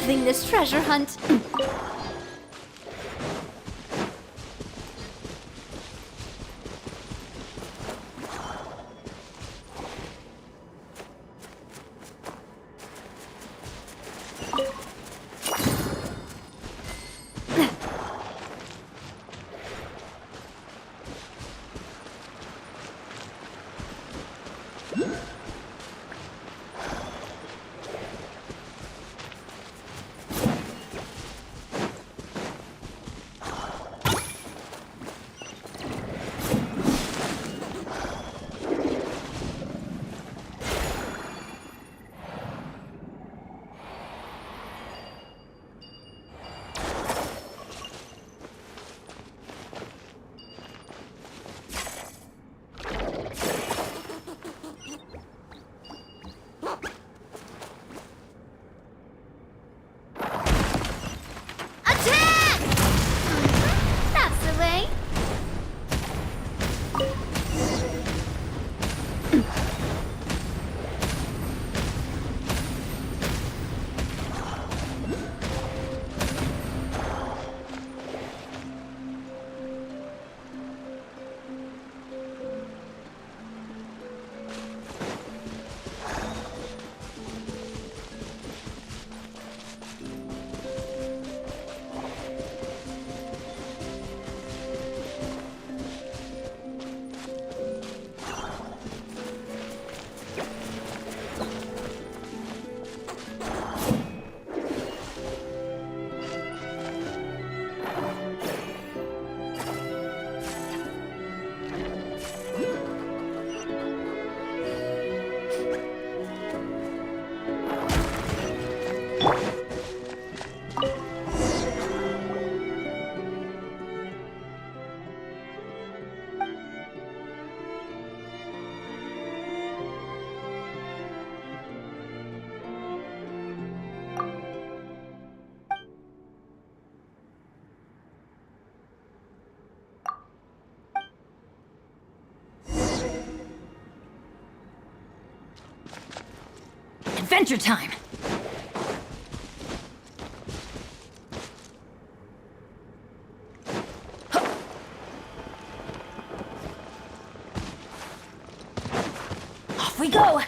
loving this treasure hunt. Adventure time! Off we go!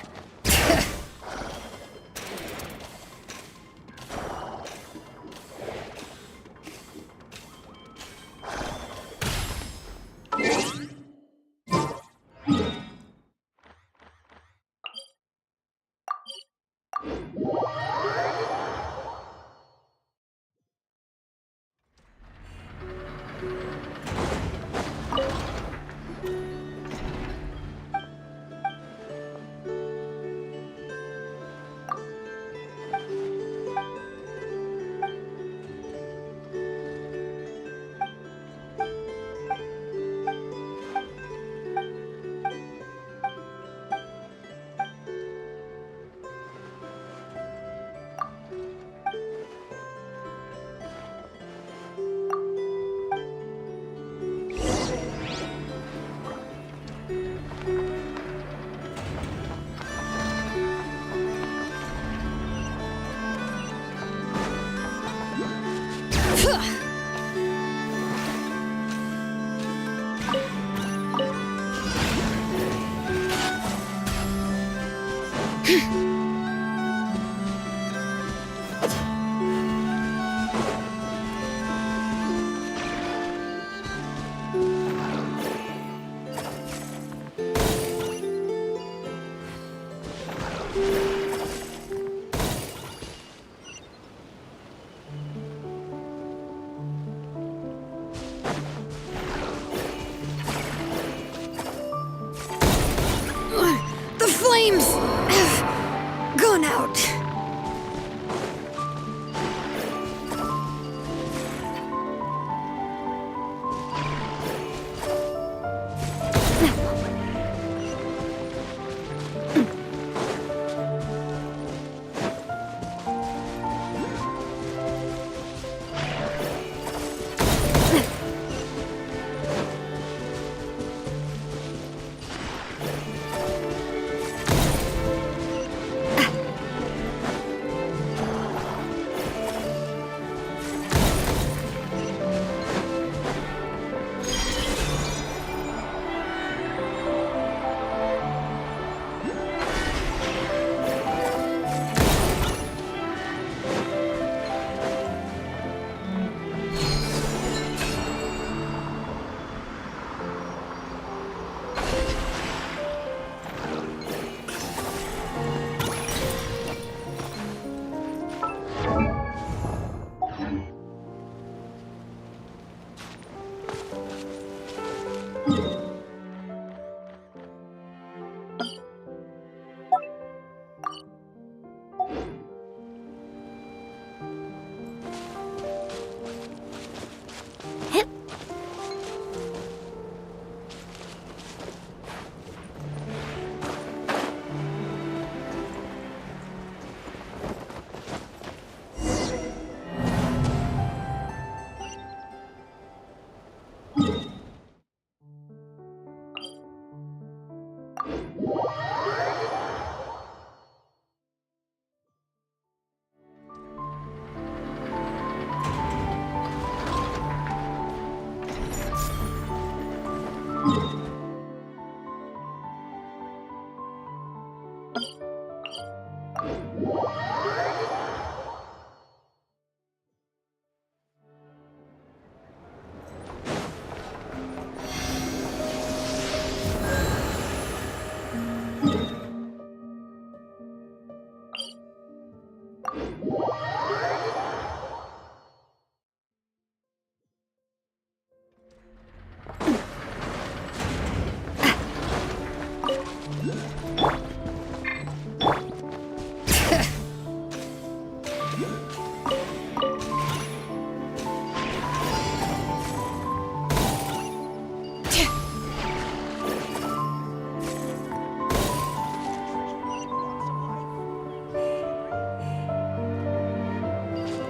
The flames have gone out.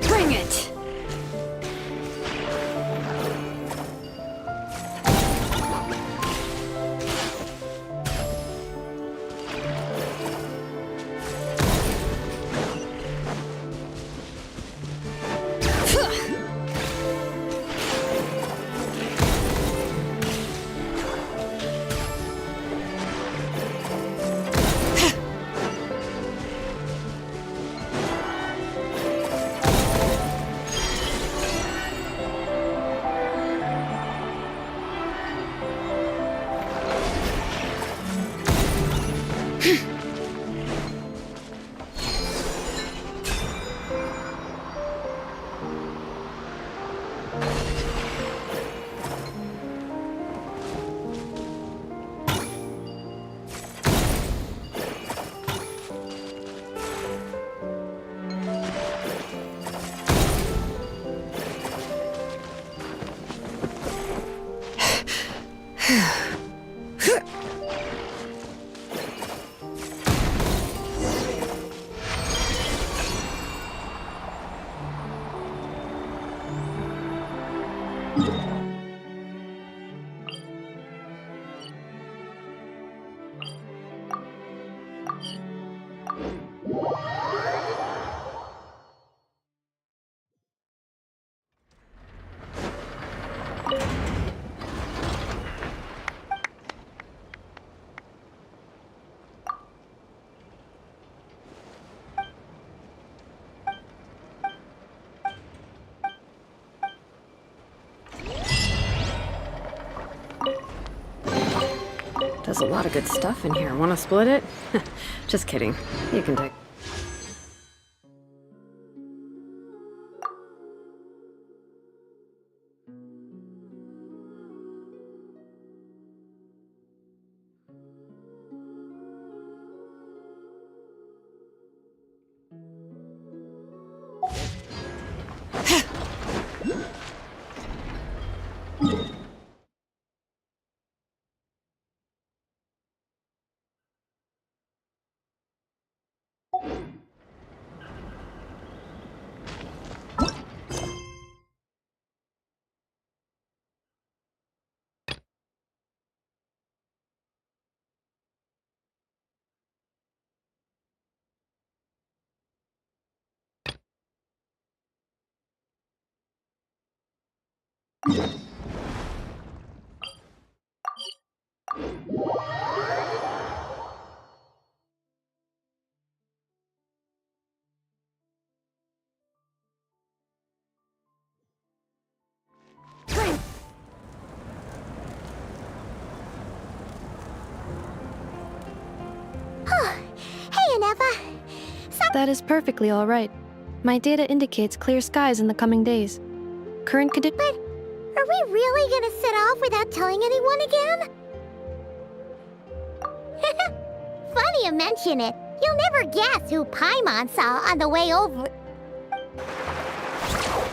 Bring it! There's a lot of good stuff in here. Want to split it? Just kidding. You can take... That is perfectly all right. My data indicates clear skies in the coming days. Current condition... But are we really gonna set off without telling anyone again? Funny you mention it. You'll never guess who Paimon saw on the way over.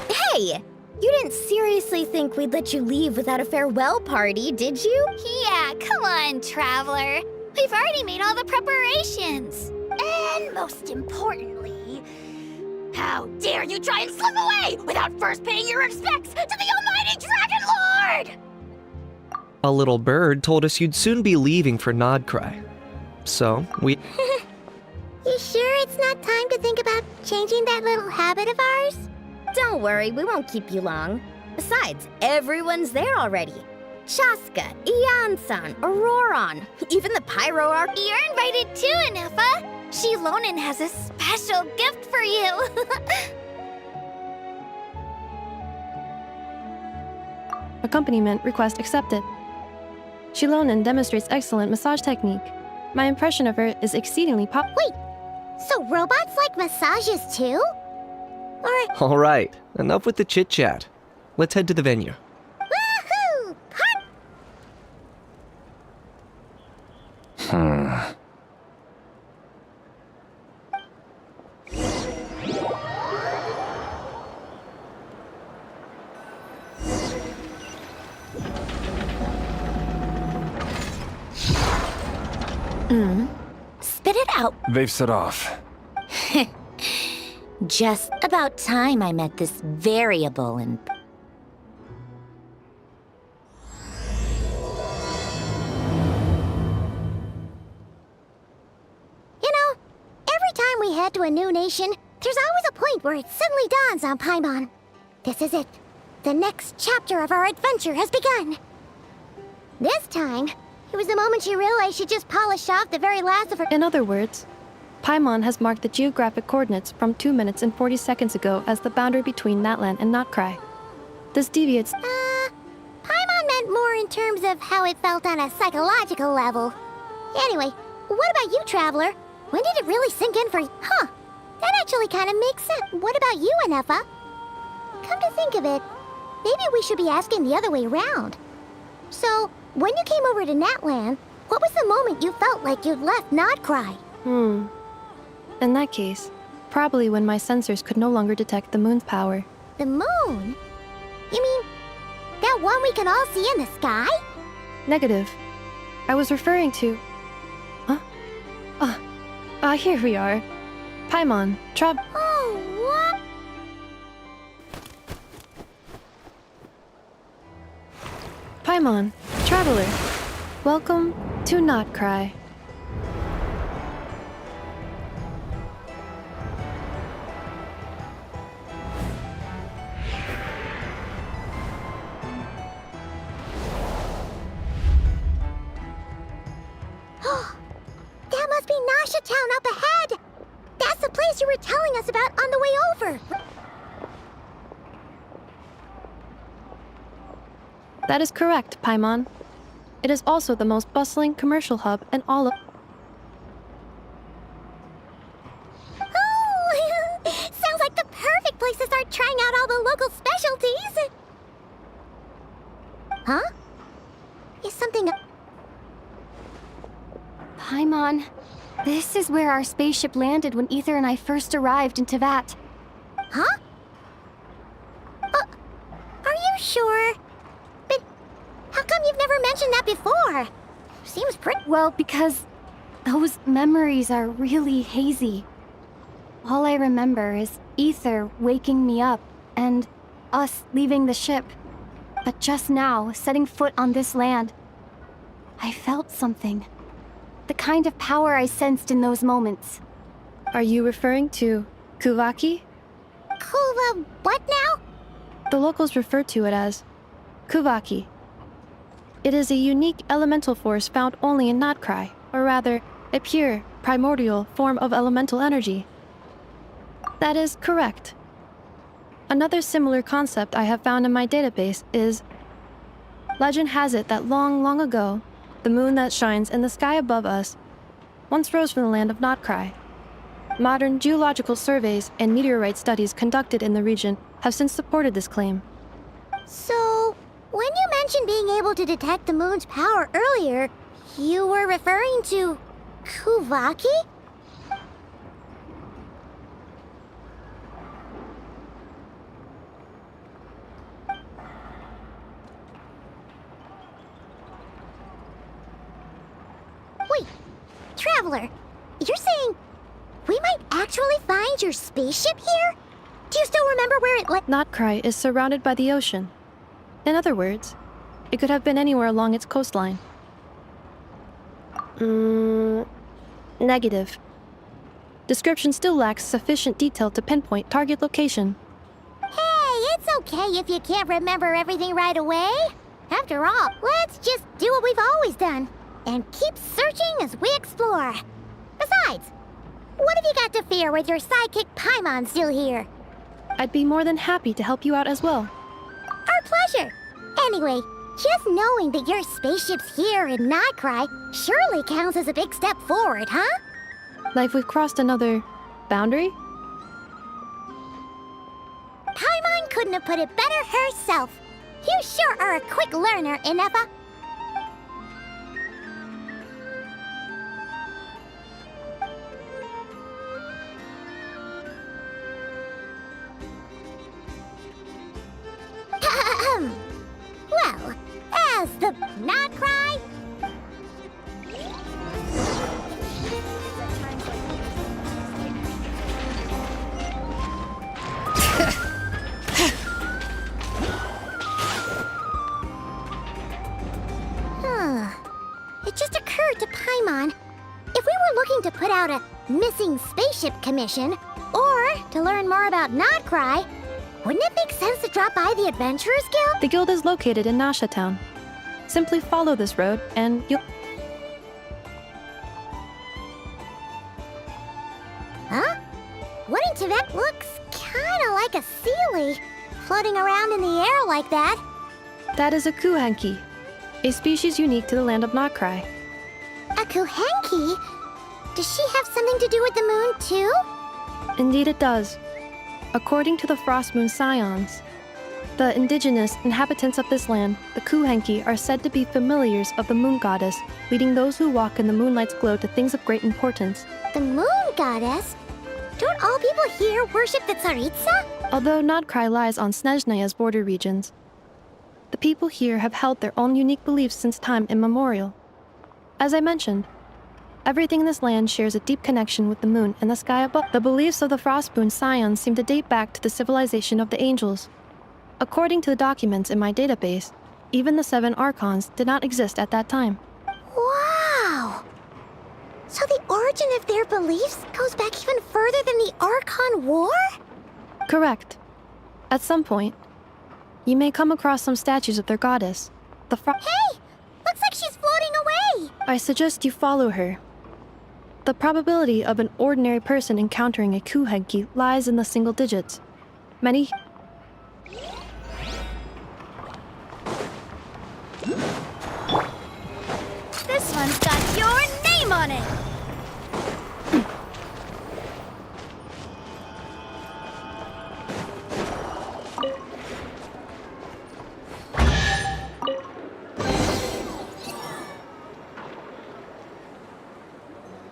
Hey! You didn't seriously think we'd let you leave without a farewell party, did you? Yeah, come on, Traveler. We've already made all the preparations. And most importantly, how dare you try and slip away without first paying your respects to the almighty Dragon Lord! A little bird told us you'd soon be leaving for Nodcry. So, we... You sure it's not time to think about changing that little habit of ours? Don't worry, we won't keep you long. Besides, everyone's there already. Chaska, Ian-san, Auroron, even the Pyro are... You're invited too, Anefa. Shilonen has a special gift for you. Accompaniment request accepted. Shilonen demonstrates excellent massage technique. My impression of her is exceedingly Wait, so robots like massages too? Or... Alright, enough with the chit-chat. Let's head to the venue. Woohoo! Spit it out. They've set off. Just about time I met this variable and... You know, every time we head to a new nation, there's always a point where it suddenly dawns on Paimon. This is it. The next chapter of our adventure has begun. This time, it was the moment she realized she just polished off the very last of her... In other words, Paimon has marked the geographic coordinates from 2 minutes and 40 seconds ago as the boundary between Natlan and Notcry. This deviates... Paimon meant more in terms of how it felt on a psychological level. Anyway, what about you, Traveler? When did it really sink in for you? Huh, that actually kind of makes sense. What about you, Anefa? Come to think of it, maybe we should be asking the other way around. So, when you came over to Natlan, what was the moment you felt like you'd left Notcry? In that case, probably when my sensors could no longer detect the moon's power. The moon? You mean, that one we can all see in the sky? Negative. I was referring to... Huh? Here we are. Paimon, Oh, what? Paimon, Traveler. Welcome to Notcry. That must be Nasha Town up ahead! That's the place you were telling us about on the way over! That is correct, Paimon. It is also the most bustling commercial hub in all of... Oh! Sounds like the perfect place to start trying out all the local specialties! Huh? Is something... Paimon, this is where our spaceship landed when Ether and I first arrived in Tevat. Huh? Are you sure? But how come you've never mentioned that before? Seems pretty... Well, because those memories are really hazy. All I remember is Ether waking me up and us leaving the ship. But just now, setting foot on this land, I felt something. The kind of power I sensed in those moments. Are you referring to Kuvaki? Kuva... what now? The locals refer to it as Kuvaki. It is a unique elemental force found only in Notcry, or rather, a pure, primordial form of elemental energy. That is correct. Another similar concept I have found in my database is... Legend has it that long, long ago, the moon that shines in the sky above us once rose from the land of Notcry. Modern geological surveys and meteorite studies conducted in the region have since supported this claim. So, when you mentioned being able to detect the moon's power earlier, you were referring to... Kuvaki? Wait, Traveler, you're saying we might actually find your spaceship here? Do you still remember where it Notcry is surrounded by the ocean. In other words, it could have been anywhere along its coastline. Negative. Description still lacks sufficient detail to pinpoint target location. Hey, it's okay if you can't remember everything right away. After all, let's just do what we've always done and keep searching as we explore. Besides, what have you got to fear with your sidekick Paimon still here? I'd be more than happy to help you out as well. Our pleasure. Anyway, just knowing that your spaceship's here in Nightcry surely counts as a big step forward, huh? Like we've crossed another boundary? Paimon couldn't have put it better herself. You sure are a quick learner, Inefa. Well, as the Nightcry... It just occurred to Paimon, if we were looking to put out a missing spaceship commission, or to learn more about Nightcry, wouldn't it make sense to drop by the Adventurers Guild? The guild is located in Nasha Town. Simply follow this road and you'll... Huh? Wouldn't that looks kinda like a Sealy, floating around in the air like that? That is a Kuhanki, a species unique to the land of Notcry. A Kuhanki? Does she have something to do with the moon, too? Indeed it does. According to the Frost Moon Scions, the indigenous inhabitants of this land, the Kuhanki, are said to be familiars of the moon goddess, leading those who walk in the moonlight's glow to things of great importance. The moon goddess? Don't all people here worship the Tsaritsa? Although Notcry lies on Snezhnaya's border regions, the people here have held their own unique beliefs since time immemorial. As I mentioned, everything in this land shares a deep connection with the moon and the sky above. The beliefs of the Frostmoon Scions seem to date back to the civilization of the angels. According to the documents in my database, even the 7 Archons did not exist at that time. Wow! So the origin of their beliefs goes back even further than the Archon War? Correct. At some point, you may come across some statues of their goddess, the Hey! Looks like she's floating away! I suggest you follow her. The probability of an ordinary person encountering a Kuhenki lies in the single digits. Many... This one's got your name on it!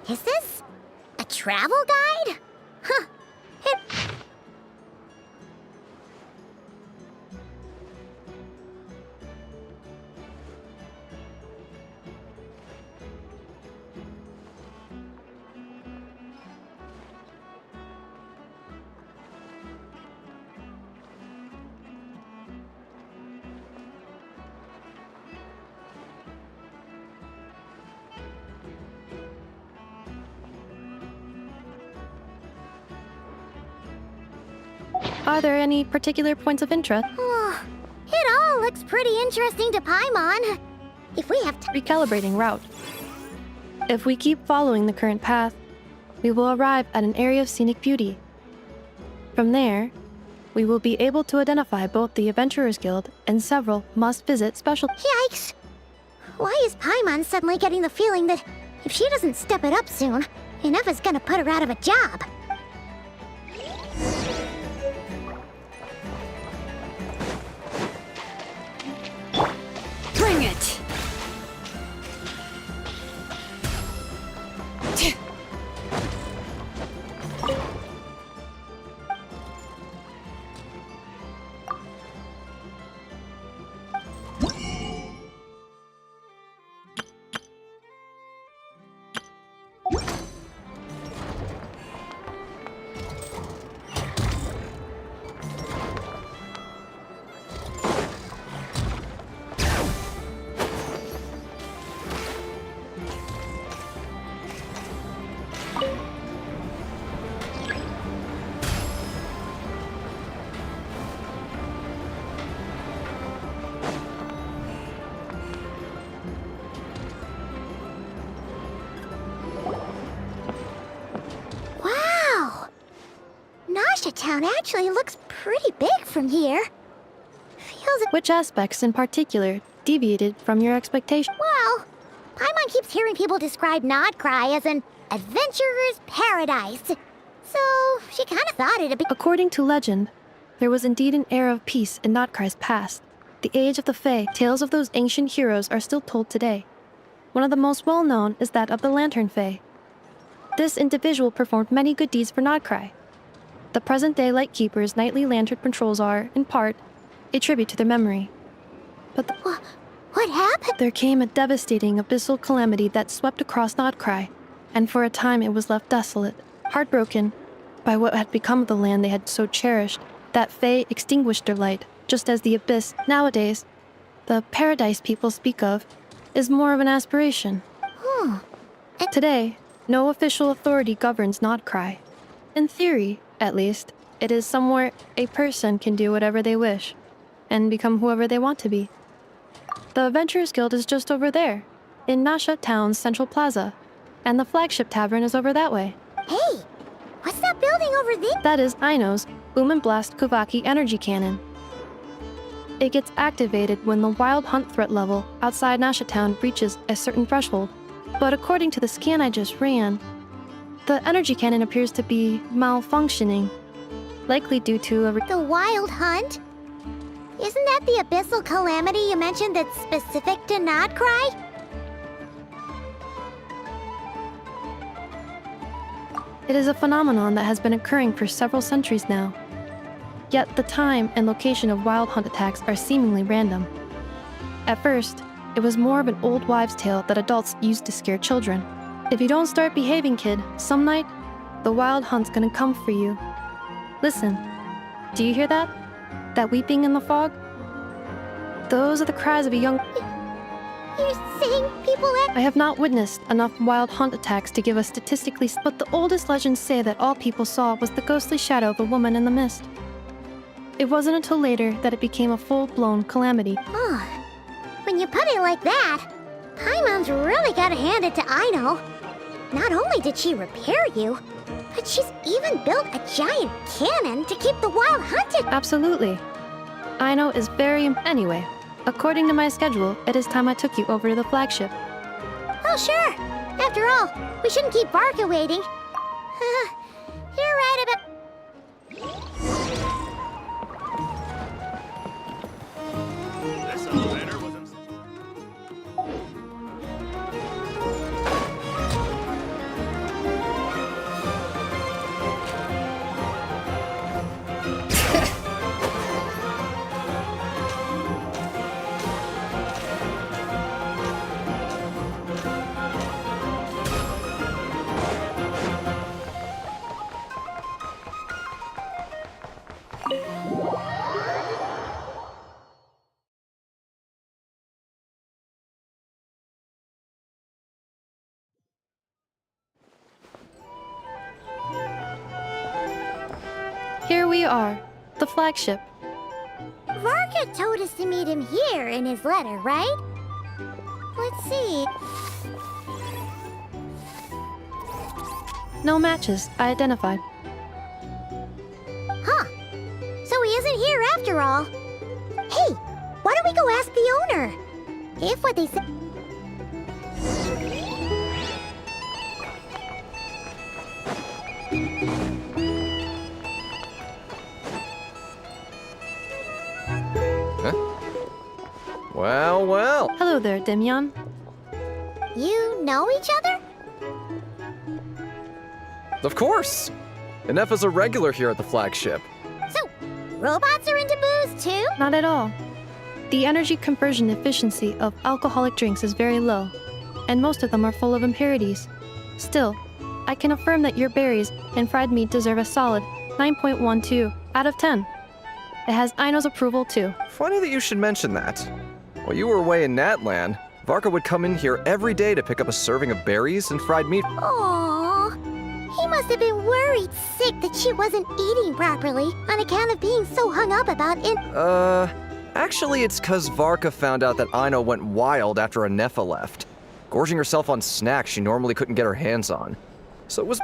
Is this a travel guide? Huh. Are there any particular points of interest? It all looks pretty interesting to Paimon. If we have Recalibrating route. If we keep following the current path, we will arrive at an area of scenic beauty. From there, we will be able to identify both the Adventurers Guild and several must-visit special... Yikes! Why is Paimon suddenly getting the feeling that if she doesn't step it up soon, Inefa's gonna put her out of a job? Bring it! town actually looks pretty big from here. Feels... Which aspects in particular deviated from your expectation? Well, Paimon keeps hearing people describe Nodcry as an adventurer's paradise. So, she kind of thought it'd be... According to legend, there was indeed an era of peace in Notcry's past. The age of the Fae, tales of those ancient heroes are still told today. One of the most well-known is that of the Lantern Fae. This individual performed many good deeds for Nodcry. The present-day Lightkeeper's nightly lantern patrols are, in part, a tribute to their memory. But What happened? there came a devastating abyssal calamity that swept across Nodcry, and for a time it was left desolate. Heartbroken by what had become of the land they had so cherished, that Fae extinguished their light, just as the abyss. Nowadays, the paradise people speak of is more of an aspiration. Today, no official authority governs Nodcry. In theory, at least, it is somewhere a person can do whatever they wish, and become whoever they want to be. The Adventurers Guild is just over there, in Nasha Town's central plaza, and the flagship tavern is over that way. Hey, what's that building over there? That is Aino's Boom and Blast Kuvaki energy cannon. It gets activated when the wild hunt threat level outside Nasha Town reaches a certain threshold, but according to the scan I just ran, the energy cannon appears to be malfunctioning, likely due to a The Wild Hunt? Isn't that the abyssal calamity you mentioned that's specific to Nodcry? It is a phenomenon that has been occurring for several centuries now. Yet the time and location of wild hunt attacks are seemingly random. At first, it was more of an old wives' tale that adults used to scare children. If you don't start behaving, kid, some night, the wild hunt's gonna come for you. Listen, do you hear that? That weeping in the fog? Those are the cries of a young... You're saying people I have not witnessed enough wild hunt attacks to give a statistically... But the oldest legends say that all people saw was the ghostly shadow of a woman in the mist. It wasn't until later that it became a full-blown calamity. Oh, when you put it like that, Paimon's really gotta hand it to Aino. Not only did she repair you, but she's even built a giant cannon to keep the wild hunted. Absolutely. Aino is very... Anyway, according to my schedule, it is time I took you over to the flagship. Oh, sure. After all, we shouldn't keep Varka waiting. You're right about... This elevator was Here we are, the flagship. Varka told us to meet him here in his letter, right? Let's see. No matches identified. Huh. So he isn't here after all. Hey, why don't we go ask the owner? If what they say... Well, well. Hello there, Demyon. You know each other? Of course. Ineffa's a regular here at the flagship. So, robots are into booze too? Not at all. The energy conversion efficiency of alcoholic drinks is very low, and most of them are full of impurities. Still, I can affirm that your berries and fried meat deserve a solid 9.12 out of 10. It has Aino's approval too. Funny that you should mention that. While you were away in Natland, Varka would come in here every day to pick up a serving of berries and fried meat. Aww. He must have been worried sick that she wasn't eating properly on account of being so hung up about it. Actually it's 'cause Varka found out that Aino went wild after Inefa left, gorging herself on snacks she normally couldn't get her hands on. So it was...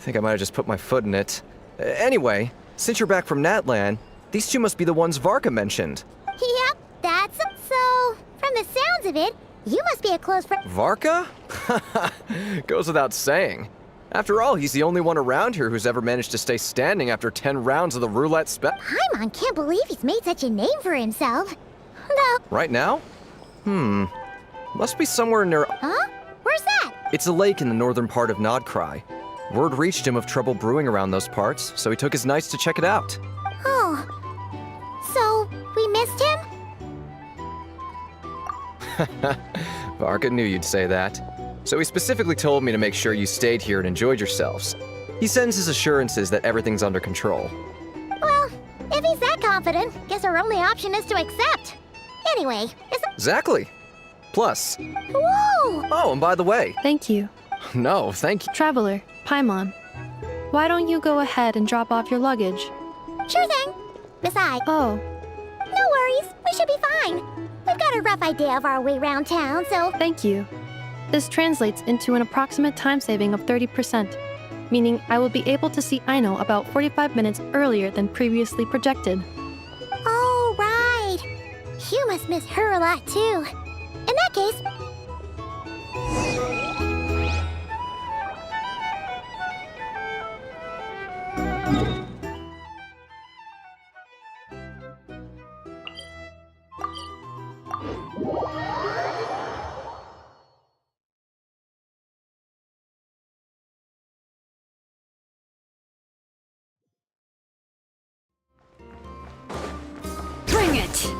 think I might have just put my foot in it. Anyway, since you're back from Natlan, these two must be the ones Varka mentioned. Yep, that's so. From the sounds of it, you must be a close friend. Varka? Goes without saying. After all, he's the only one around here who's ever managed to stay standing after 10 rounds of the roulette Paimon can't believe he's made such a name for himself. No. Right now? Must be somewhere near. Huh? Where's that? It's a lake in the northern part of Nodcry. Word reached him of trouble brewing around those parts, so he took his knights to check it out. Oh. So, we missed him? Varka knew you'd say that. So he specifically told me to make sure you stayed here and enjoyed yourselves. He sends his assurances that everything's under control. Well, if he's that confident, guess our only option is to accept. Anyway, Exactly. Plus. Whoa! Oh, and by the way. Thank you. No, thank you. Traveler, Paimon. Why don't you go ahead and drop off your luggage? Sure thing. Besides, Oh, no worries, we should be fine. We've got a rough idea of our way around town, so... thank you. This translates into an approximate time saving of 30%, meaning I will be able to see Aino about 45 minutes earlier than previously projected. Oh, right. You must miss her a lot, too. In that case... Bring it!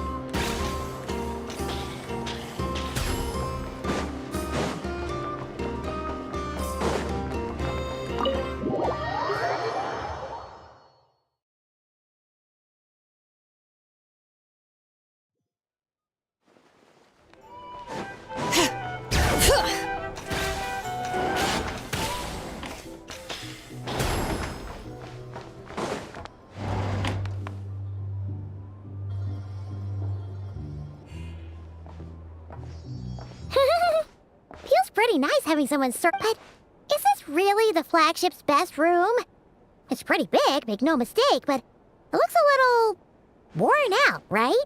Feels pretty nice having someone but is this really the flagship's best room? It's pretty big, make no mistake, but it looks a little... worn out, right?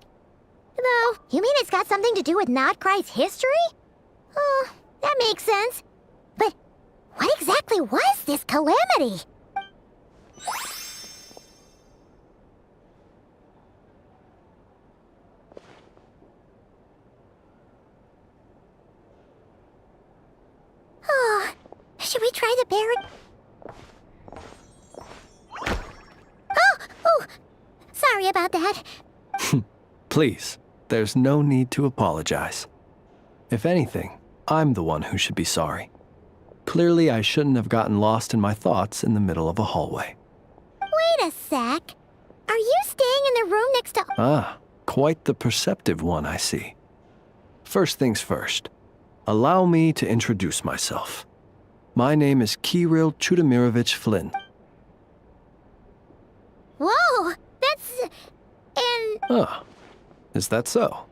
Though, you mean it's got something to do with Nodcry's history? Oh, that makes sense. But what exactly was this calamity? Oh, should we try the barrack? Oh, sorry about that. Please, there's no need to apologize. If anything, I'm the one who should be sorry. Clearly, I shouldn't have gotten lost in my thoughts in the middle of a hallway. Wait a sec. Are you staying in the room next to... Ah, quite the perceptive one, I see. First things first, allow me to introduce myself. My name is Kirill Chudamirovich Flynn. Whoa, that's... and... Ah, is that so?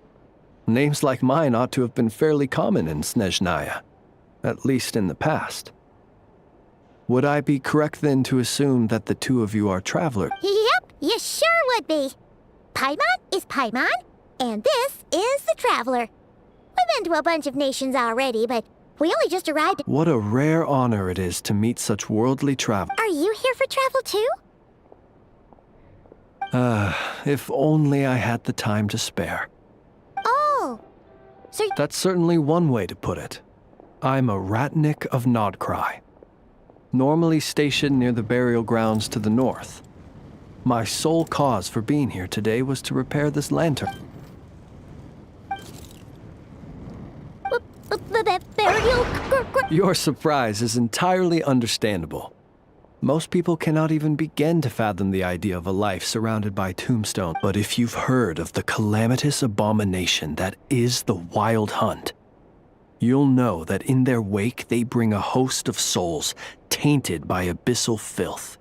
Names like mine ought to have been fairly common in Snezhnaya, at least in the past. Would I be correct then to assume that the two of you are travelers? Yep, you sure would be. Paimon is Paimon, and this is the Traveler. We've been to a bunch of nations already, but we only just arrived. What a rare honor it is to meet such worldly travel. Are you here for travel too? If only I had the time to spare. Oh, so... That's certainly one way to put it. I'm a Ratnik of Nodcry, normally stationed near the burial grounds to the north. My sole cause for being here today was to repair this lantern. Burial... Your surprise is entirely understandable. Most people cannot even begin to fathom the idea of a life surrounded by tombstones. But if you've heard of the calamitous abomination that is the Wild Hunt, you'll know that in their wake they bring a host of souls tainted by abyssal filth.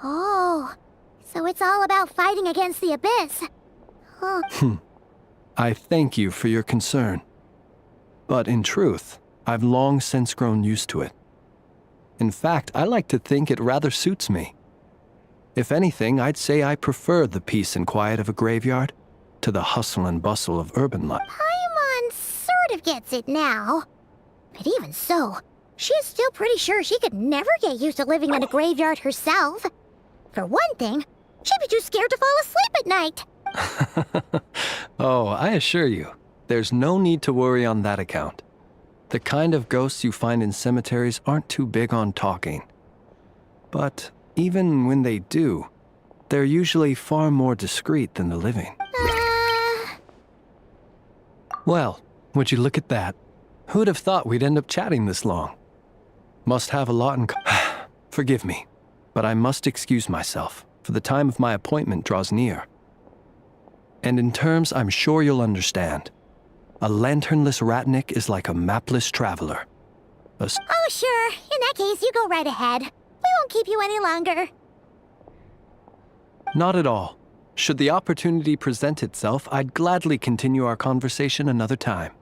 Oh, so it's all about fighting against the abyss. Huh. I thank you for your concern. But in truth, I've long since grown used to it. In fact, I like to think it rather suits me. If anything, I'd say I prefer the peace and quiet of a graveyard to the hustle and bustle of urban life. Paimon sort of gets it now. But even so, she's still pretty sure she could never get used to living in a graveyard herself. For one thing, she'd be too scared to fall asleep at night. Oh, I assure you, there's no need to worry on that account. The kind of ghosts you find in cemeteries aren't too big on talking. But even when they do, they're usually far more discreet than the living. Well, would you look at that? Who'd have thought we'd end up chatting this long? Must have a lot in Forgive me, but I must excuse myself, for the time of my appointment draws near. And in terms I'm sure you'll understand, a lanternless ratnik is like a mapless traveler. Oh, sure. In that case, you go right ahead. We won't keep you any longer. Not at all. Should the opportunity present itself, I'd gladly continue our conversation another time.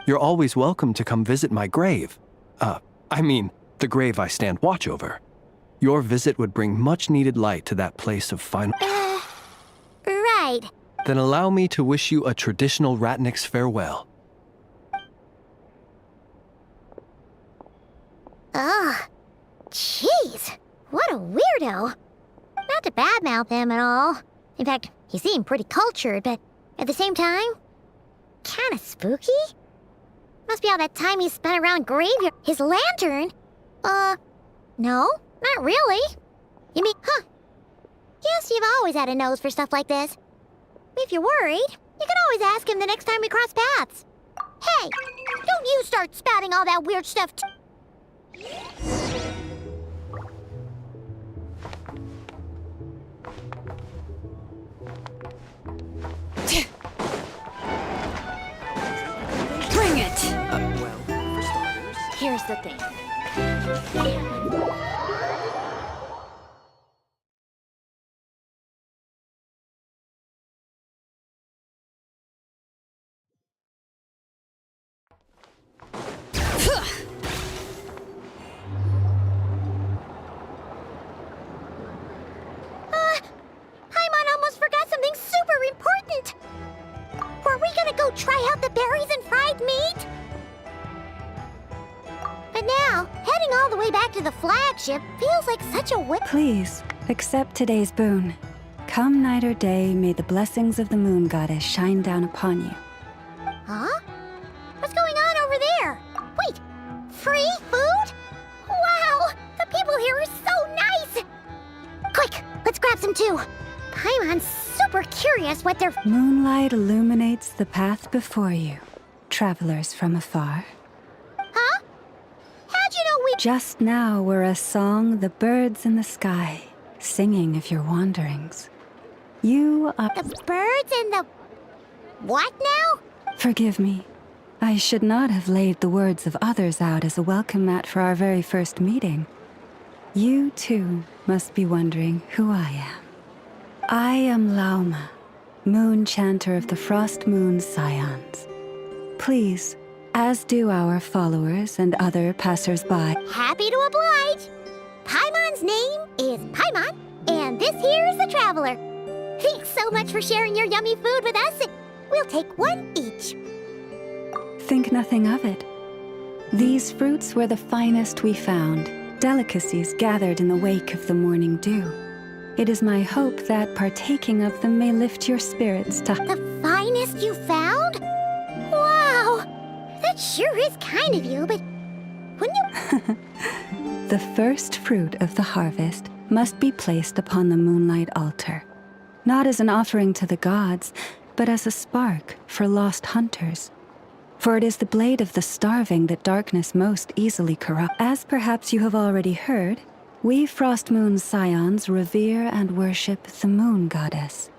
You're always welcome to come visit my grave. I mean, the grave I stand watch over. Your visit would bring much-needed light to that place of final... Right. Then allow me to wish you a traditional ratnik's farewell. Ugh. Jeez. What a weirdo. Not to badmouth him at all. In fact, he seemed pretty cultured, but at the same time, kinda spooky? Must be all that time he spent around graveyard. His lantern? No, not really. You mean, Guess you've always had a nose for stuff like this. If you're worried, you can always ask him the next time we cross paths. Hey, don't you start spouting all that weird stuff Bring it! Here's the thing. Paimon almost forgot something super important! Were we gonna go try out the berries and fried meat? But now, heading all the way back to the flagship feels like such a whip. Please, accept today's boon. Come night or day, may the blessings of the moon goddess shine down upon you. Huh? What's going on over there? Wait, free food? Wow, the people here are so nice! Quick, let's grab some too. Paimon's super curious what they're... Moonlight illuminates the path before you, travelers from afar. Huh? How'd you know we... Just now were a song the birds in the sky, singing of your wanderings. You are... The birds and the... What now? Forgive me. I should not have laid the words of others out as a welcome mat for our very first meeting. You, too, must be wondering who I am. I am Lauma, moon chanter of the Frost Moon's scions. Please, as do our followers and other passers-by. Happy to oblige. Paimon's name is Paimon, and this here is the Traveler. Thanks so much for sharing your yummy food with us. We'll take one each. Think nothing of it. These fruits were the finest we found, delicacies gathered in the wake of the morning dew. It is my hope that partaking of them may lift your spirits to... The finest you found? Wow! That sure is kind of you, but wouldn't you... The first fruit of the harvest must be placed upon the moonlight altar, not as an offering to the gods, but as a spark for lost hunters. For it is the blade of the starving that darkness most easily corrupts. As perhaps you have already heard, we Frost Moon's scions revere and worship the moon goddess.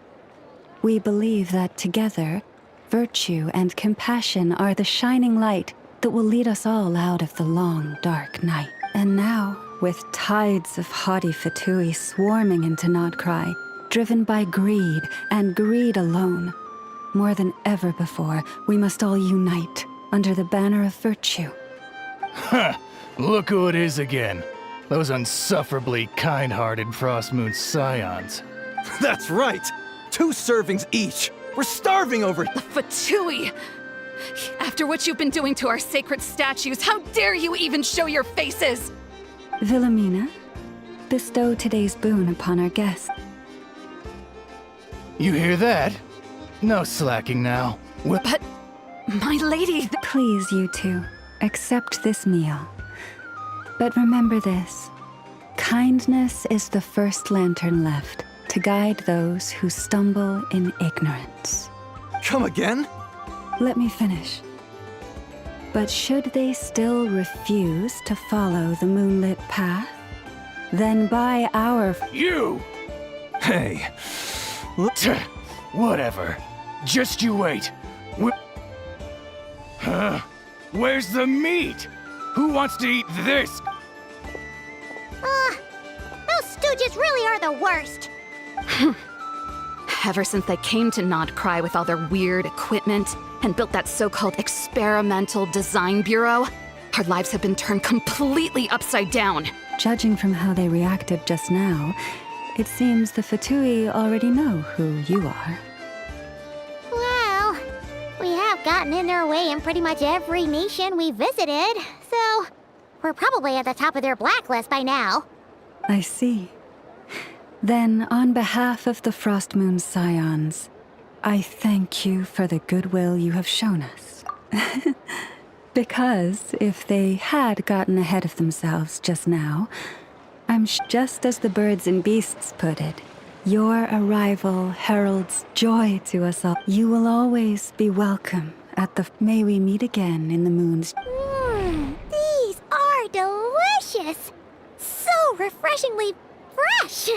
We believe that together, virtue and compassion are the shining light that will lead us all out of the long, dark night. And now, with tides of haughty Fatui swarming into Notcry, driven by greed and greed alone, more than ever before, we must all unite under the banner of virtue. Look who it is again. Those unsufferably kind-hearted Frost Moon scions. That's right! 2 servings each! We're starving over here! Fatui! After what you've been doing to our sacred statues, how dare you even show your faces? Wilhelmina, bestow today's boon upon our guest. You hear that? No slacking now. But, my lady... Please, you two, accept this meal. But remember this. Kindness is the first lantern left to guide those who stumble in ignorance. Come again? Let me finish. But should they still refuse to follow the moonlit path, then by our... You! Hey, Whatever. Just you wait. Huh? Where's the meat? Who wants to eat this? Those stooges really are the worst. Ever since they came to Nodcry with all their weird equipment and built that so-called experimental design bureau, our lives have been turned completely upside down. Judging from how they reacted just now, it seems the Fatui already know who you are. Well, we have gotten in their way in pretty much every nation we visited, so we're probably at the top of their blacklist by now. I see. Then, on behalf of the Frost Moon Scions, I thank you for the goodwill you have shown us. Because if they had gotten ahead of themselves just now, just as the birds and beasts put it, your arrival heralds joy to us all. You will always be welcome at the... May we meet again in the moon's... These are delicious! So refreshingly fresh!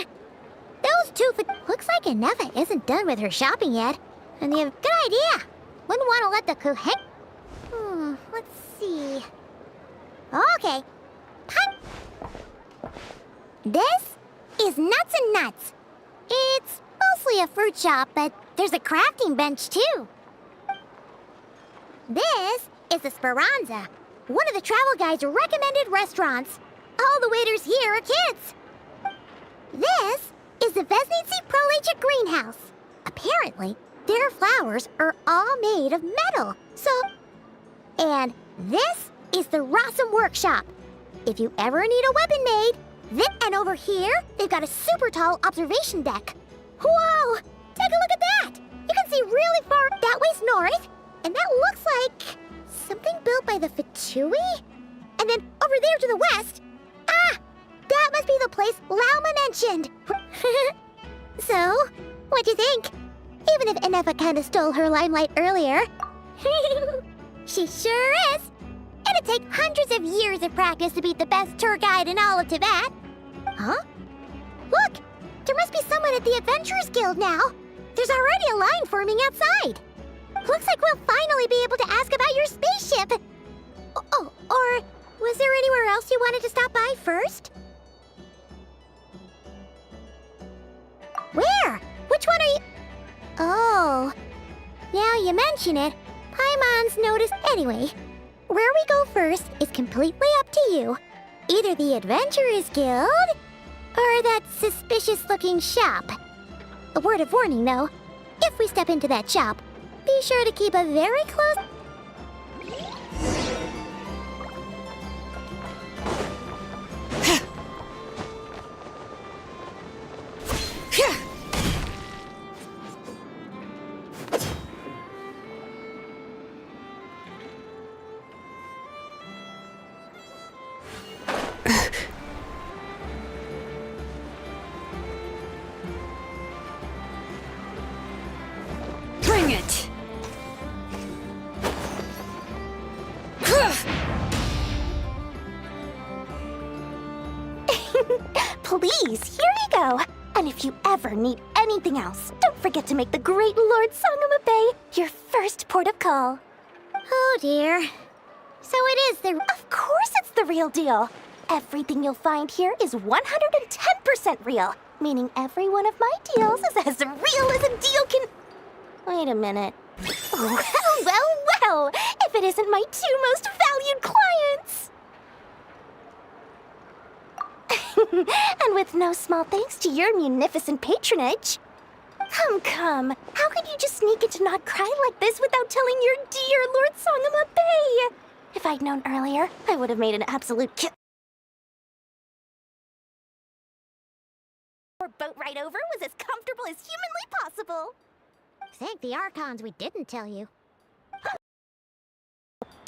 Those 2 looks like Inefa isn't done with her shopping yet. And they have good idea. Wouldn't want to let the coup hang... let's see... Okay. This is Nuts and Nuts. It's mostly a fruit shop, but there's a crafting bench too. This is the Speranza, one of the travel guide's recommended restaurants. All the waiters here are kids. This is the Vesnitsi Prolejit Greenhouse. Apparently, their flowers are all made of metal, so... And this is the Rossum Workshop. If you ever need a weapon made, and over here, they've got a super tall observation deck. Whoa! Take a look at that! You can see really far that way's north, and that looks like something built by the Fatui? And then over there to the west, that must be the place Lauma mentioned. So, what'd you think? Even if Inefa kinda stole her limelight earlier. She sure is. It'd take hundreds of years of practice to beat the best tour guide in all of Tibet. Huh? Look! There must be someone at the Adventurers Guild now. There's already a line forming outside. Looks like we'll finally be able to ask about your spaceship. Oh, or was there anywhere else you wanted to stop by first? Where? Which one are you... Oh, now you mention it, Paimon's noticed. Anyway, where we go first is completely up to you. Either the Adventurers Guild, or that suspicious-looking shop. A word of warning, though. If we step into that shop, be sure to keep a very close... Bring it! Please, here you go. And if you ever need anything else, don't forget to make the great Lord Sangama Bay your first port of call. Oh dear. So it is the... Of course it's the real deal. Everything you'll find here is 110% real, meaning every one of my deals is as real as a deal can... Wait a minute. Well, if it isn't my 2 most valued clients. And with no small thanks to your munificent patronage. Come. How could you just sneak into Not Cry like this without telling your dear Lord Sangama Bay? If I'd known earlier, I would have made an absolute Our boat ride over was as comfortable as humanly possible. Thank the Archons we didn't tell you.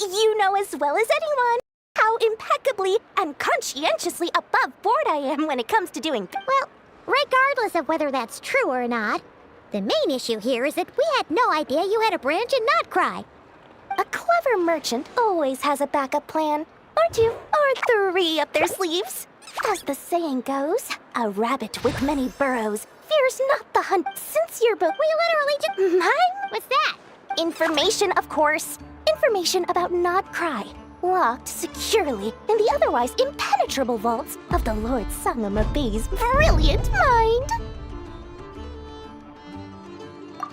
You know as well as anyone how impeccably and conscientiously above board I am when it comes to doing. Well, regardless of whether that's true or not, the main issue here is that we had no idea you had a branch in Not Cry. A clever merchant always has a backup plan, or two, or three up their sleeves. As the saying goes, a rabbit with many burrows fears not the hunt. Since your boat, we literally just... Mine? What's that? Information, of course. Information about Not Cry, locked securely in the otherwise impenetrable vaults of the Lord Sangama Bay's brilliant mind.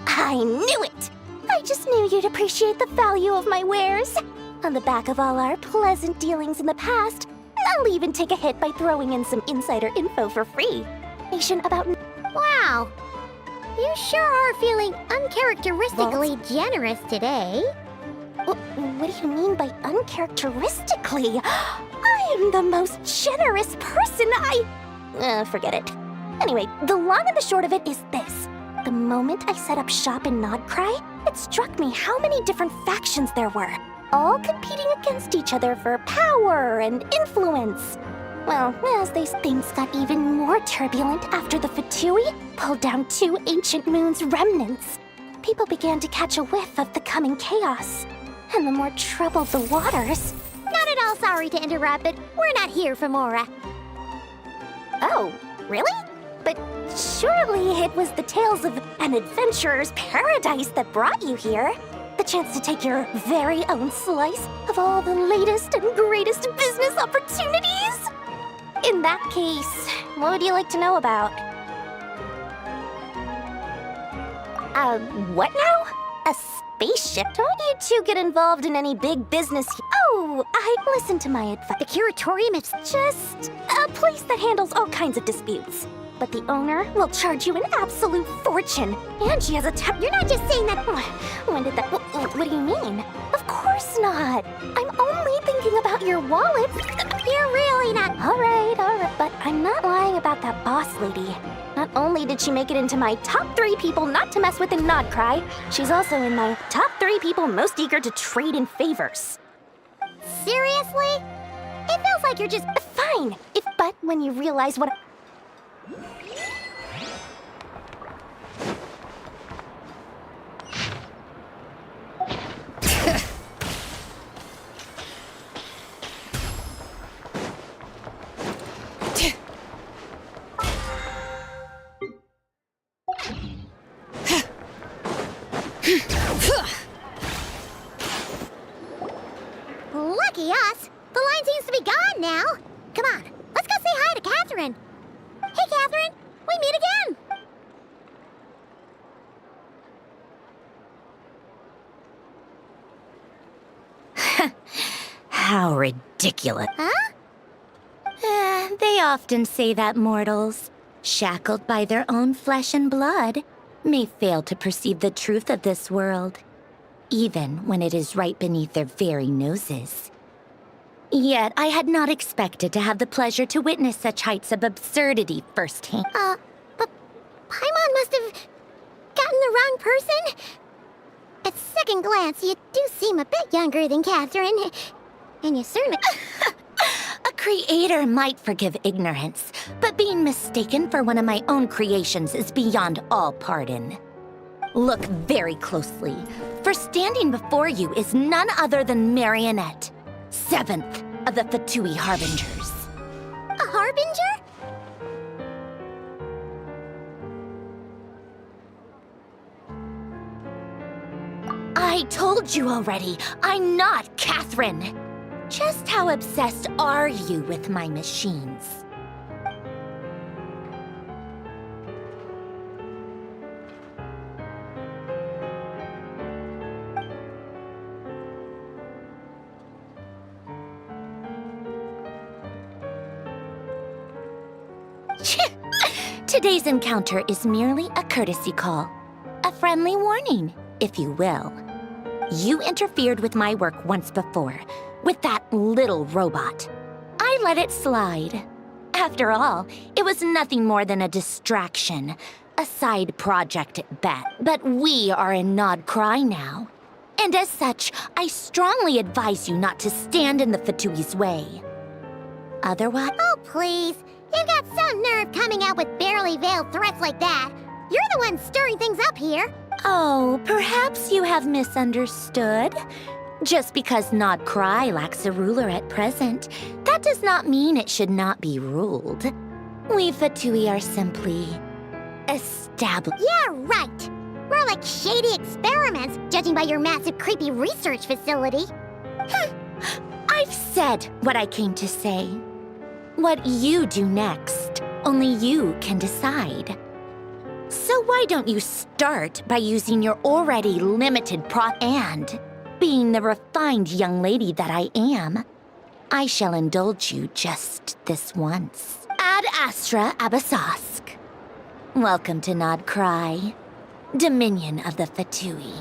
I knew it! I just knew you'd appreciate the value of my wares. On the back of all our pleasant dealings in the past, I'll even take a hit by throwing in some insider info for free. Information about... Wow. You sure are feeling uncharacteristically generous today. What do you mean by uncharacteristically? I am the most generous person forget it. Anyway, the long and the short of it is this. The moment I set up shop in Not Cry, it struck me how many different factions there were, all competing against each other for power and influence. Well, as things got even more turbulent after the Fatui pulled down 2 ancient moon's remnants, people began to catch a whiff of the coming chaos. And the more troubled the waters... Not at all sorry to interrupt, but we're not here for Mora. Oh, really? But surely it was the tales of an adventurer's paradise that brought you here. The chance to take your very own slice of all the latest and greatest business opportunities. In that case, what would you like to know about? What now? A spaceship? Don't you two get involved in any big business? Oh, I listen to my advice. The curatorium is just a place that handles all kinds of disputes. But the owner will charge you an absolute fortune. And she has a You're not just saying that... When did that... What do you mean? Of course not. I'm only thinking about your wallet. You're really not... All right. But I'm not lying about that boss lady. Not only did she make it into my top 3 people not to mess with in Not Cry, she's also in my top 3 people most eager to trade in favors. Seriously? It feels like you're just... Fine. But when you realize what... Lucky us! The line seems to be gone now. Come on, let's go say hi to Catherine. Hey, Catherine, we meet again. How ridiculous. Huh? They often say that mortals, shackled by their own flesh and blood, may fail to perceive the truth of this world, even when it is right beneath their very noses. Yet I had not expected to have the pleasure to witness such heights of absurdity firsthand. But Paimon must have gotten the wrong person. At second glance, you do seem a bit younger than Catherine. And you certainly... A creator might forgive ignorance, but being mistaken for one of my own creations is beyond all pardon. Look very closely, for standing before you is none other than Marionette, 7th of the Fatui Harbingers. A Harbinger? I told you already, I'm not Catherine. Just how obsessed are you with my machines? Today's encounter is merely a courtesy call. A friendly warning, if you will. You interfered with my work once before, with that little robot. I let it slide. After all, it was nothing more than a distraction, a side project at best. But we are in Nod Cry now. And as such, I strongly advise you not to stand in the Fatui's way. Otherwise— Oh, please. You've got some nerve coming out with barely veiled threats like that. You're the one stirring things up here. Oh, perhaps you have misunderstood. Just because Nod Cry lacks a ruler at present, that does not mean it should not be ruled. We Fatui are simply established. Yeah, right. More like shady experiments, judging by your massive creepy research facility. I've said what I came to say. What you do next, only you can decide. So why don't you start by using your already limited and, being the refined young lady that I am, I shall indulge you just this once. Ad Astra Abasask. Welcome to Nod Cry, Dominion of the Fatui.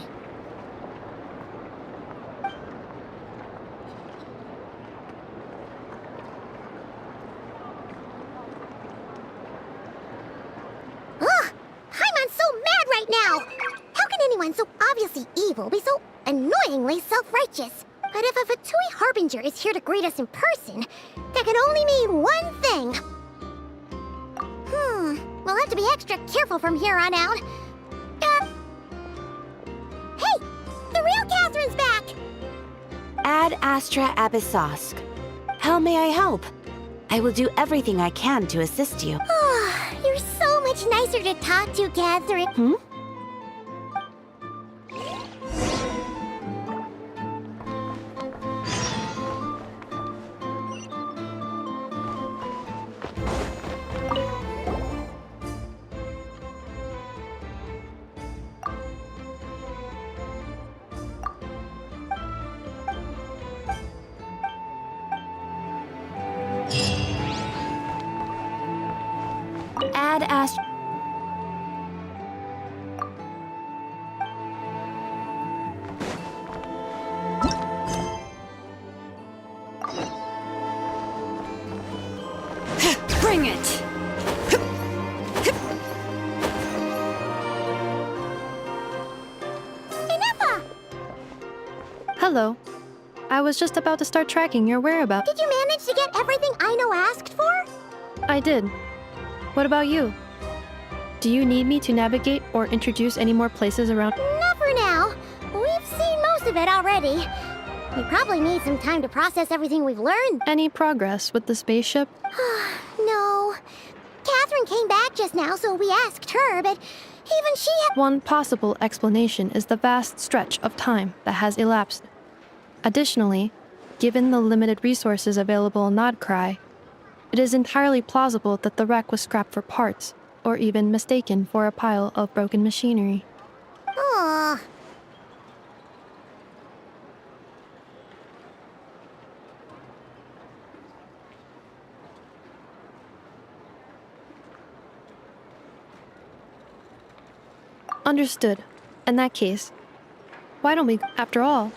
Ugh! Paimon's so mad right now! How can anyone so obviously evil be so annoyingly self-righteous? But if a Fatui Harbinger is here to greet us in person, that can only mean one thing. We'll have to be extra careful from here on out. Hey! The real Catherine's back! Ad Astra Abyssosque. How may I help? I will do everything I can to assist you. You're so much nicer to talk to, Catherine. Ad Astra. Bring it! Hello. I was just about to start tracking your whereabouts. Did you manage to get everything Aino asked for? I did. What about you? Do you need me to navigate or introduce any more places around? Not for now. We've seen most of it already. We probably need some time to process everything we've learned. Any progress with the spaceship? No. Catherine came back just now, so we asked her, but even she had— One possible explanation is the vast stretch of time that has elapsed. Additionally, given the limited resources available in Nod Cry, it is entirely plausible that the wreck was scrapped for parts, or even mistaken for a pile of broken machinery. Aw. Understood. In that case, why don't we, after all?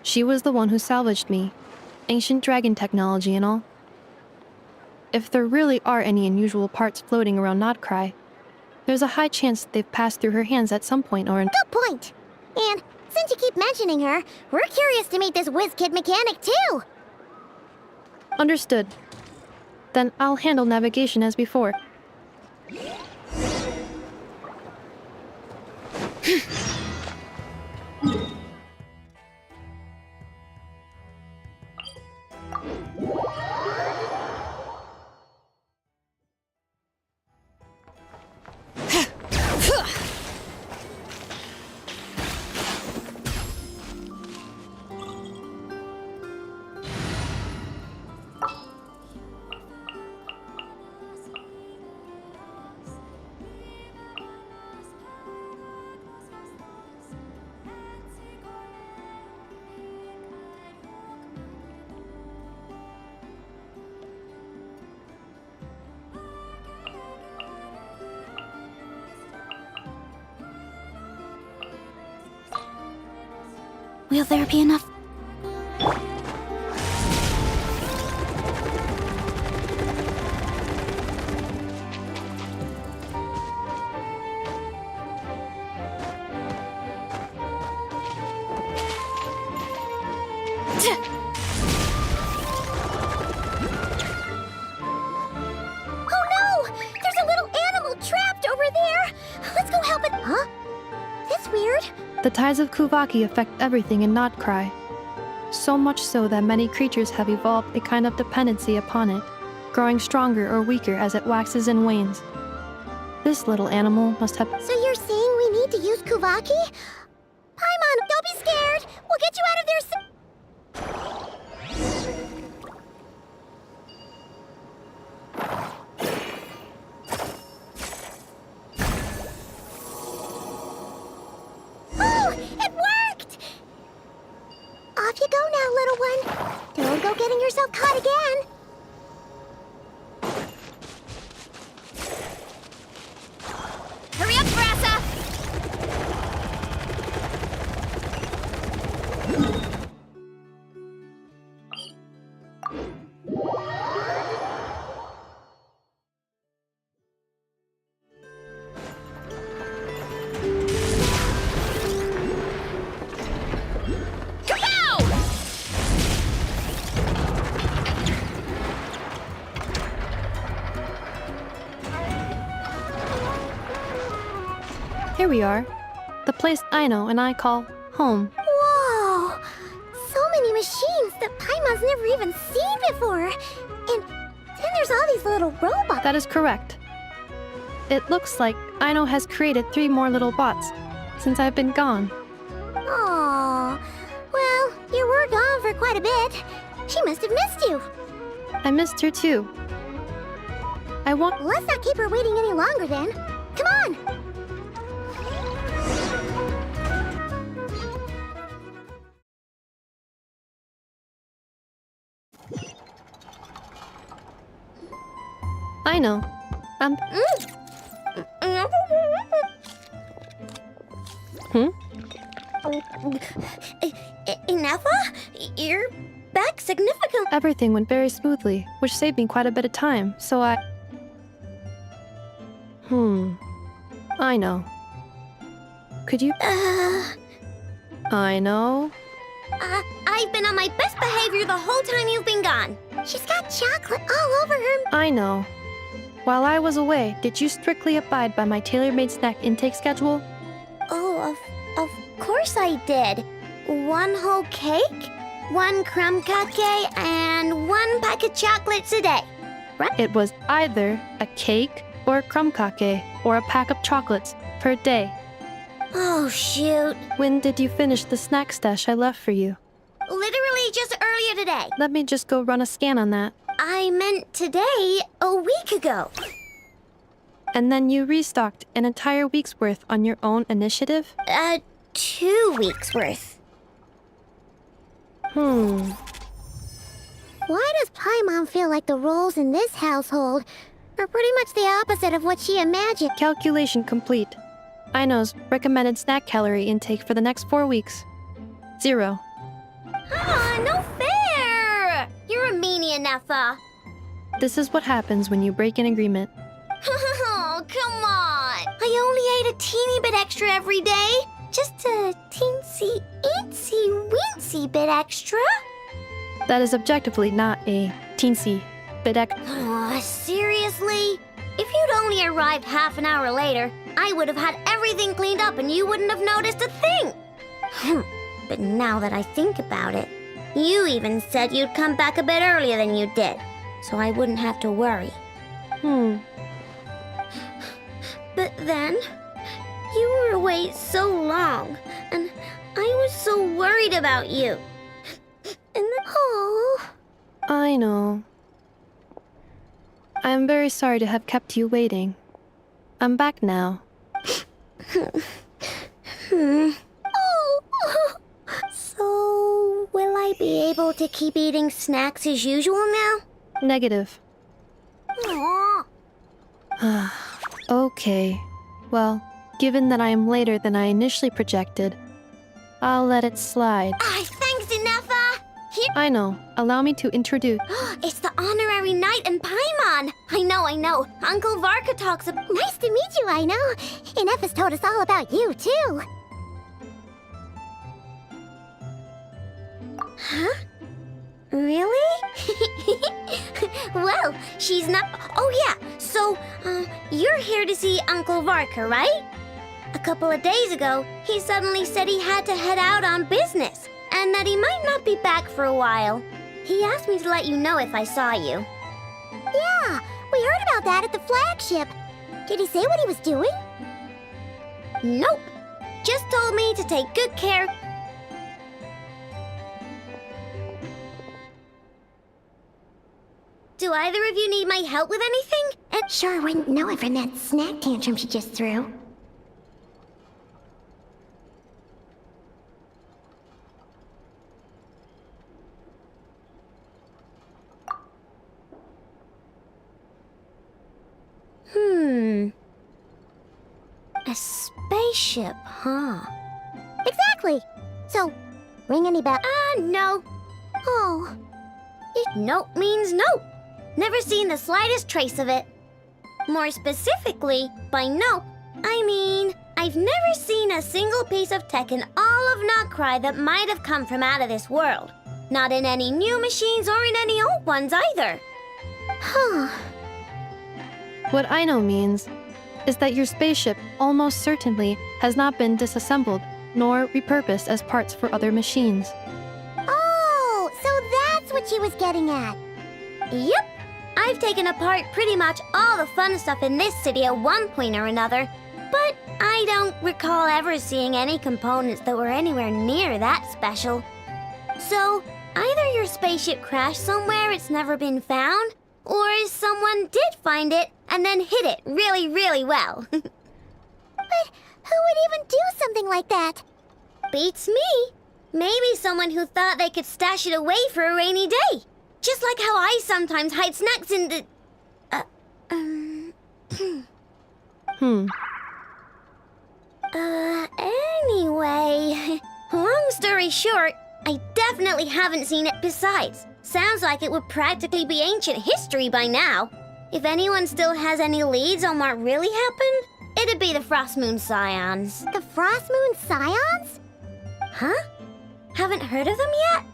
She was the one who salvaged me. Ancient dragon technology and all. If there really are any unusual parts floating around Nod Cry, there's a high chance they've passed through her hands at some point or another. Good point. And since you keep mentioning her, we're curious to meet this whiz-kid mechanic too. Understood. Then I'll handle navigation as before. Will there be enough? Oh no! There's a little animal trapped over there! Let's go help it. Huh? That's weird. The tides of Kuvaki affect everything in Notcry. So much so that many creatures have evolved a kind of dependency upon it, growing stronger or weaker as it waxes and wanes. This little animal must have... So you're saying we need to use Kuvaki? Paimon, don't be scared! We'll get you out of there soon! Oh, it worked! Off you go now, little one. Don't go getting yourself caught again. Hurry up, Brassa! Here we are. The place Aino and I call home. Whoa! So many machines that Paimon's never even seen before. And then there's all these little robots. That is correct. It looks like Aino has created 3 more little bots since I've been gone. Aww. Well, you were gone for quite a bit. She must have missed you. I missed her too. I want... Let's not keep her waiting any longer then. Come on! Aino. Inafa? You're back significant. Everything went very smoothly, which saved me quite a bit of time, so I know. Could you... I know. I've been on my best behavior the whole time you've been gone. She's got chocolate all over her. I know. While I was away, did you strictly abide by my tailor-made snack intake schedule? Oh, of course I did. 1 whole cake, 1 crumb cake, and 1 pack of chocolates a day. Right? It was either a cake or a crumb cake or a pack of chocolates per day. Oh, shoot. When did you finish the snack stash I left for you? Literally just earlier today. Let me just go run a scan on that. I meant today, a week ago. And then you restocked an entire week's worth on your own initiative? 2 weeks worth. Hmm. Why does Paimon feel like the roles in this household are pretty much the opposite of what she imagined? Calculation complete. Aino's recommended snack calorie intake for the next 4 weeks. 0. No fair! You're a meanie, Inafa. This is what happens when you break an agreement. Oh, come on! I only ate a teeny bit extra every day. Just a teensy bit extra. That is objectively not a teensy bit Oh, seriously? If you'd only arrived half an hour later, I would have had everything cleaned up and you wouldn't have noticed a thing. But now that I think about it, you even said you'd come back a bit earlier than you did, so I wouldn't have to worry. But then, you were away so long, and I was so worried about you. And I know. I am very sorry to have kept you waiting. I'm back now. So, will I be able to keep eating snacks as usual now? Negative. Aww. Okay. Well, given that I am later than I initially projected, I'll let it slide. Ah, thanks, Inefa! Here. I know. Allow me to introduce. It's the honorary knight and Paimon! I know. Uncle Varka talks about. Nice to meet you, I know. Inefa's told us all about you, too. Huh? Really? Well, she's not. Oh, yeah. So, you're here to see Uncle Varka, right? A couple of days ago, he suddenly said he had to head out on business, and that he might not be back for a while. He asked me to let you know if I saw you. Yeah, we heard about that at the flagship. Did he say what he was doing? Nope. Just told me to take good care. Do either of you need my help with anything? And sure wouldn't know it from that snack tantrum she just threw. A spaceship, huh? Exactly. So, ring any bell? No. Oh. Nope means nope. Never seen the slightest trace of it. More specifically, by nope, I mean, I've never seen a single piece of tech in all of Notcry that might have come from out of this world. Not in any new machines or in any old ones either. Huh. What I know means is that your spaceship almost certainly has not been disassembled nor repurposed as parts for other machines. Oh, so that's what she was getting at. Yep. I've taken apart pretty much all the fun stuff in this city at one point or another, but I don't recall ever seeing any components that were anywhere near that special. So, either your spaceship crashed somewhere it's never been found, or someone did find it and then hid it really, really well. But who would even do something like that? Beats me. Maybe someone who thought they could stash it away for a rainy day. Just like how I sometimes hide snacks in the... Anyway... Long story short, I definitely haven't seen it. Besides, sounds like it would practically be ancient history by now. If anyone still has any leads on what really happened, it'd be the Frost Moon Scions. The Frost Moon Scions? Huh? Haven't heard of them yet?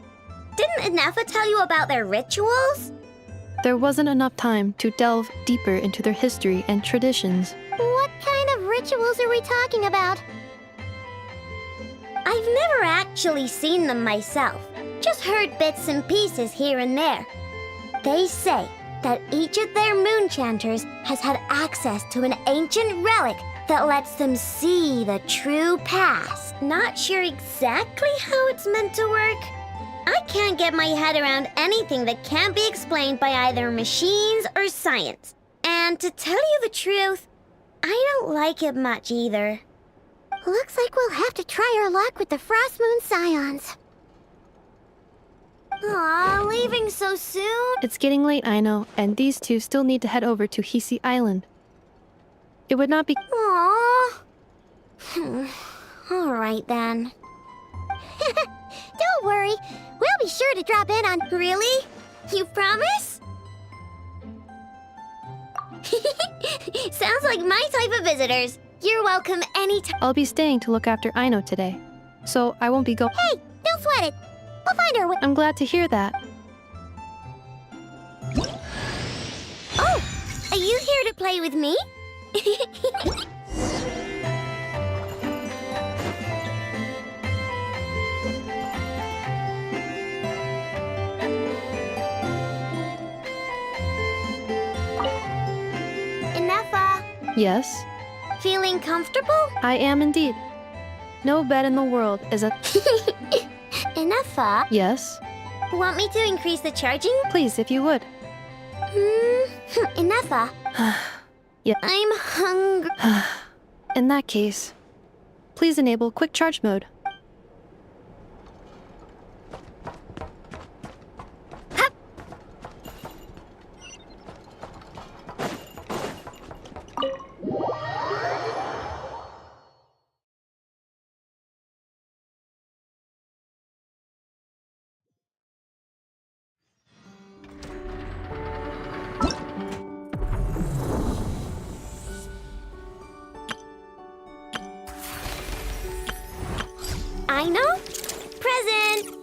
Didn't Inefa tell you about their rituals? There wasn't enough time to delve deeper into their history and traditions. What kind of rituals are we talking about? I've never actually seen them myself, just heard bits and pieces here and there. They say that each of their moon chanters has had access to an ancient relic that lets them see the true past. Not sure exactly how it's meant to work. I can't get my head around anything that can't be explained by either machines or science. And to tell you the truth, I don't like it much either. Looks like we'll have to try our luck with the Frost Moon Scions. Aw, leaving so soon? It's getting late, I know, and these two still need to head over to Hisi Island. It would not be... Aww. All right, then. Don't worry. We'll be sure to drop in on... Really? You promise? Sounds like my type of visitors. You're welcome anytime. I'll be staying to look after Aino today, so I won't be go... Hey, don't sweat it. We'll find our way... I'm glad to hear that. Oh, are you here to play with me? Inefa. Yes? Feeling comfortable? I am indeed. No bed in the world is a... Inefa. Yes? Want me to increase the charging? Please, if you would. Inefa. Yeah. I'm hungry. In that case, please enable quick charge mode. Aino? Present!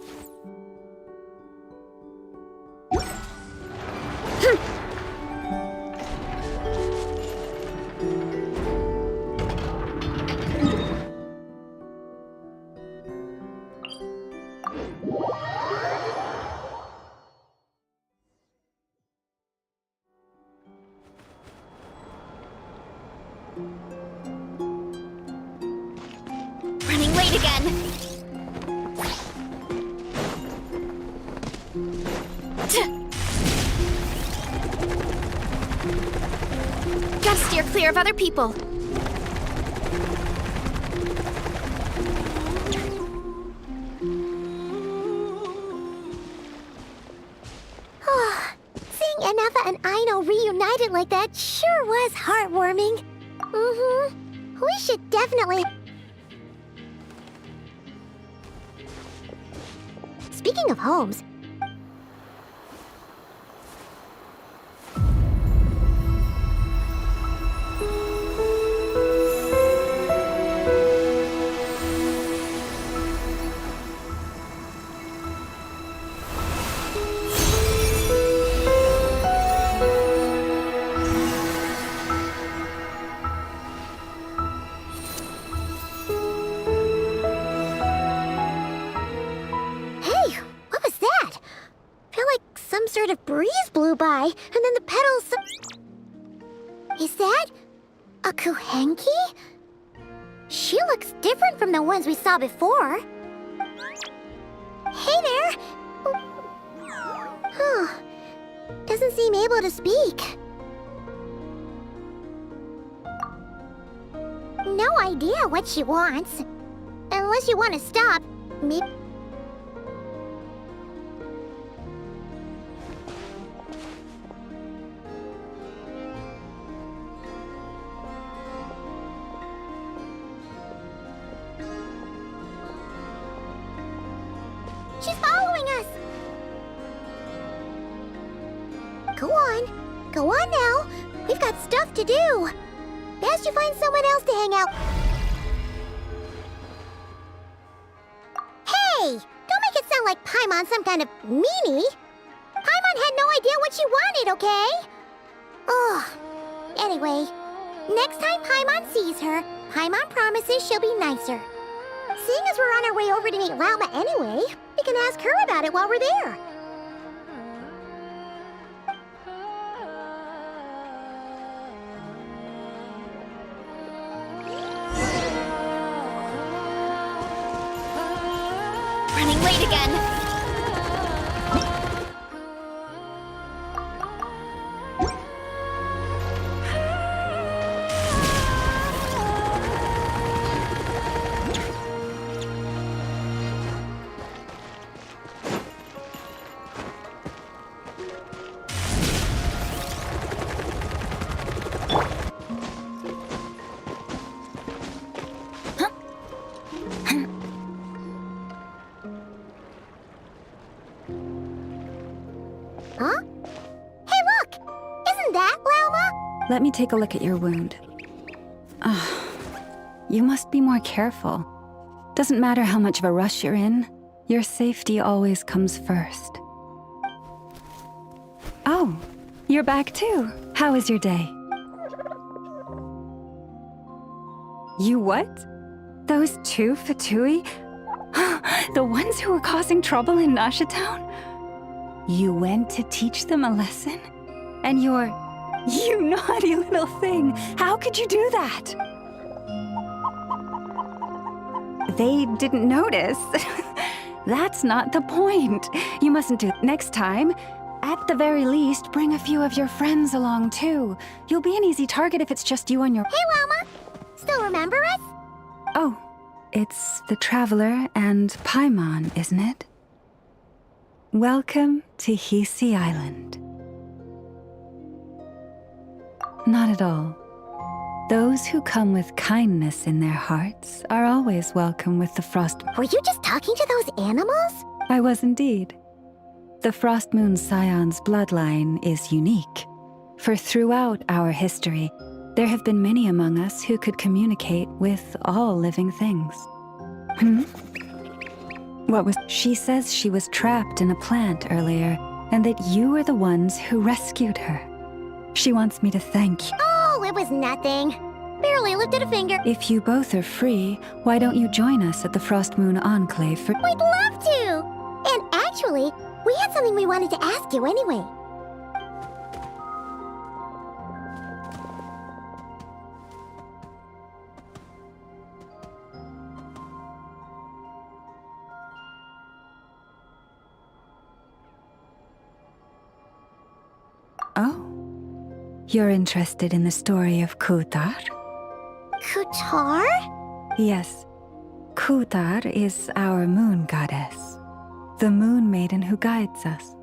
Running late again. Gotta steer clear of other people. Seeing Anafa and Aino reunited like that sure was heartwarming. We should definitely... Speaking of homes... sort of breeze blew by, and then the petals... Is that a Kuhenki? She looks different from the ones we saw before. Hey there! Huh. Doesn't seem able to speak. No idea what she wants. Unless you want to stop, maybe... She's following us! Go on. Go on now. We've got stuff to do. Best you find someone else to hang out. Hey! Don't make it sound like Paimon's some kind of meanie. Paimon had no idea what she wanted, okay? Ugh. Anyway, next time Paimon sees her, Paimon promises she'll be nicer. Seeing as we're on our way over to meet Lauma anyway, we can ask her about it while we're there. Running late again. Huh? Hey, look! Isn't that Lauma? Let me take a look at your wound. You must be more careful. Doesn't matter how much of a rush you're in, your safety always comes first. Oh, you're back too. How was your day? You what? Those two Fatui? The ones who were causing trouble in Nasha Town? You went to teach them a lesson? And you're... You naughty little thing! How could you do that? They didn't notice. That's not the point. You mustn't do it next time. At the very least, bring a few of your friends along too. You'll be an easy target if it's just you and your... Hey, Lauma! Still remember us? Oh, it's the Traveler and Paimon, isn't it? Welcome to Hisi Island. Not at all. Those who come with kindness in their hearts are always welcome with the Frost... Were you just talking to those animals? I was indeed. The Frost Moon Scion's bloodline is unique, for throughout our history, there have been many among us who could communicate with all living things. What was... She says she was trapped in a plant earlier, and that you were the ones who rescued her. She wants me to thank you. Oh, it was nothing. Barely lifted a finger. If you both are free, why don't you join us at the Frost Moon Enclave for... We'd love to! And actually, we had something we wanted to ask you anyway. Oh? You're interested in the story of Kutar? Kutar? Yes. Kutar is our moon goddess. The moon maiden who guides us.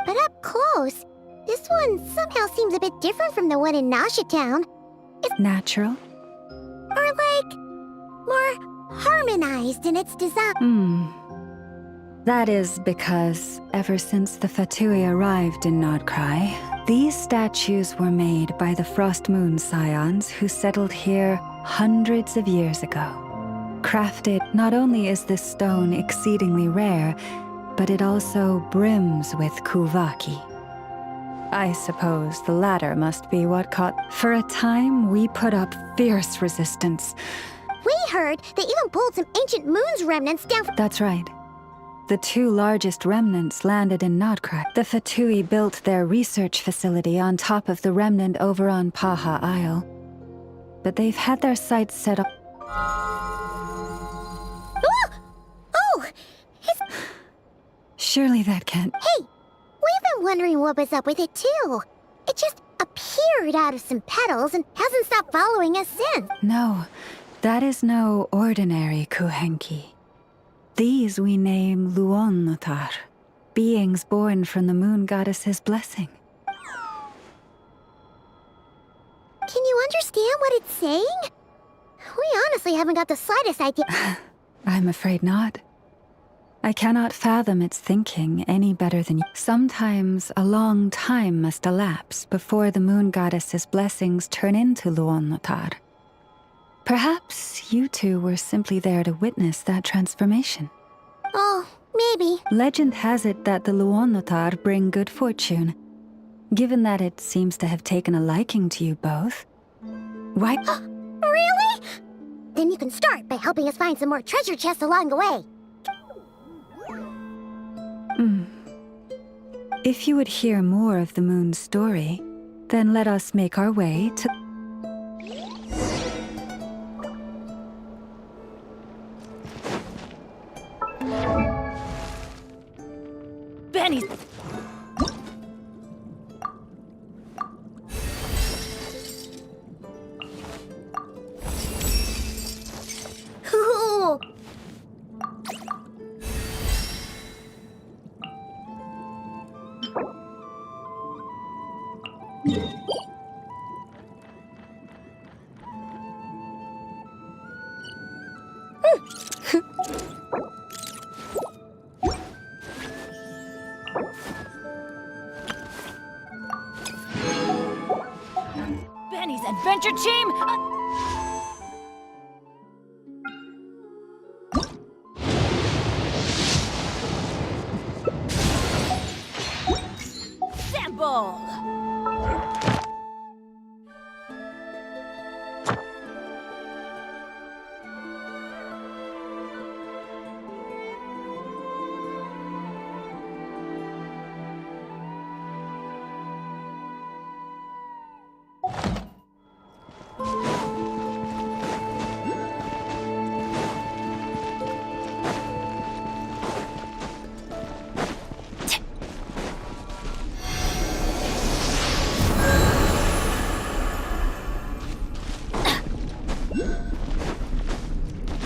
But up close, this one somehow seems a bit different from the one in Nasha Town. It's natural? Or like, more harmonized in its design. That is because ever since the Fatui arrived in Nordkrai, these statues were made by the Frost Moon Scions who settled here hundreds of years ago. Crafted, not only is this stone exceedingly rare, but it also brims with Kuvaki. I suppose the latter must be what caught... For a time, we put up fierce resistance. We heard they even pulled some ancient moon's remnants down from... That's right. The two largest remnants landed in Nordkrai. The Fatui built their research facility on top of the remnant over on Paha Isle. But they've had their sights set up... Oh! Surely that can't... Hey! We've been wondering what was up with it too. It just appeared out of some petals and hasn't stopped following us since. No, that is no ordinary Kuhenki. These we name Luonnotar, beings born from the moon goddess's blessing. Can you understand what it's saying? We honestly haven't got the slightest idea. I'm afraid not. I cannot fathom its thinking any better than you. Sometimes a long time must elapse before the moon goddess's blessings turn into Luonnotar. Perhaps you two were simply there to witness that transformation. Oh, maybe. Legend has it that the Luonnotar bring good fortune. Given that it seems to have taken a liking to you both, why... Really? Then you can start by helping us find some more treasure chests along the way. If you would hear more of the moon's story, then let us make our way to... Benny's... Ooh. Benny's adventure team? Sample!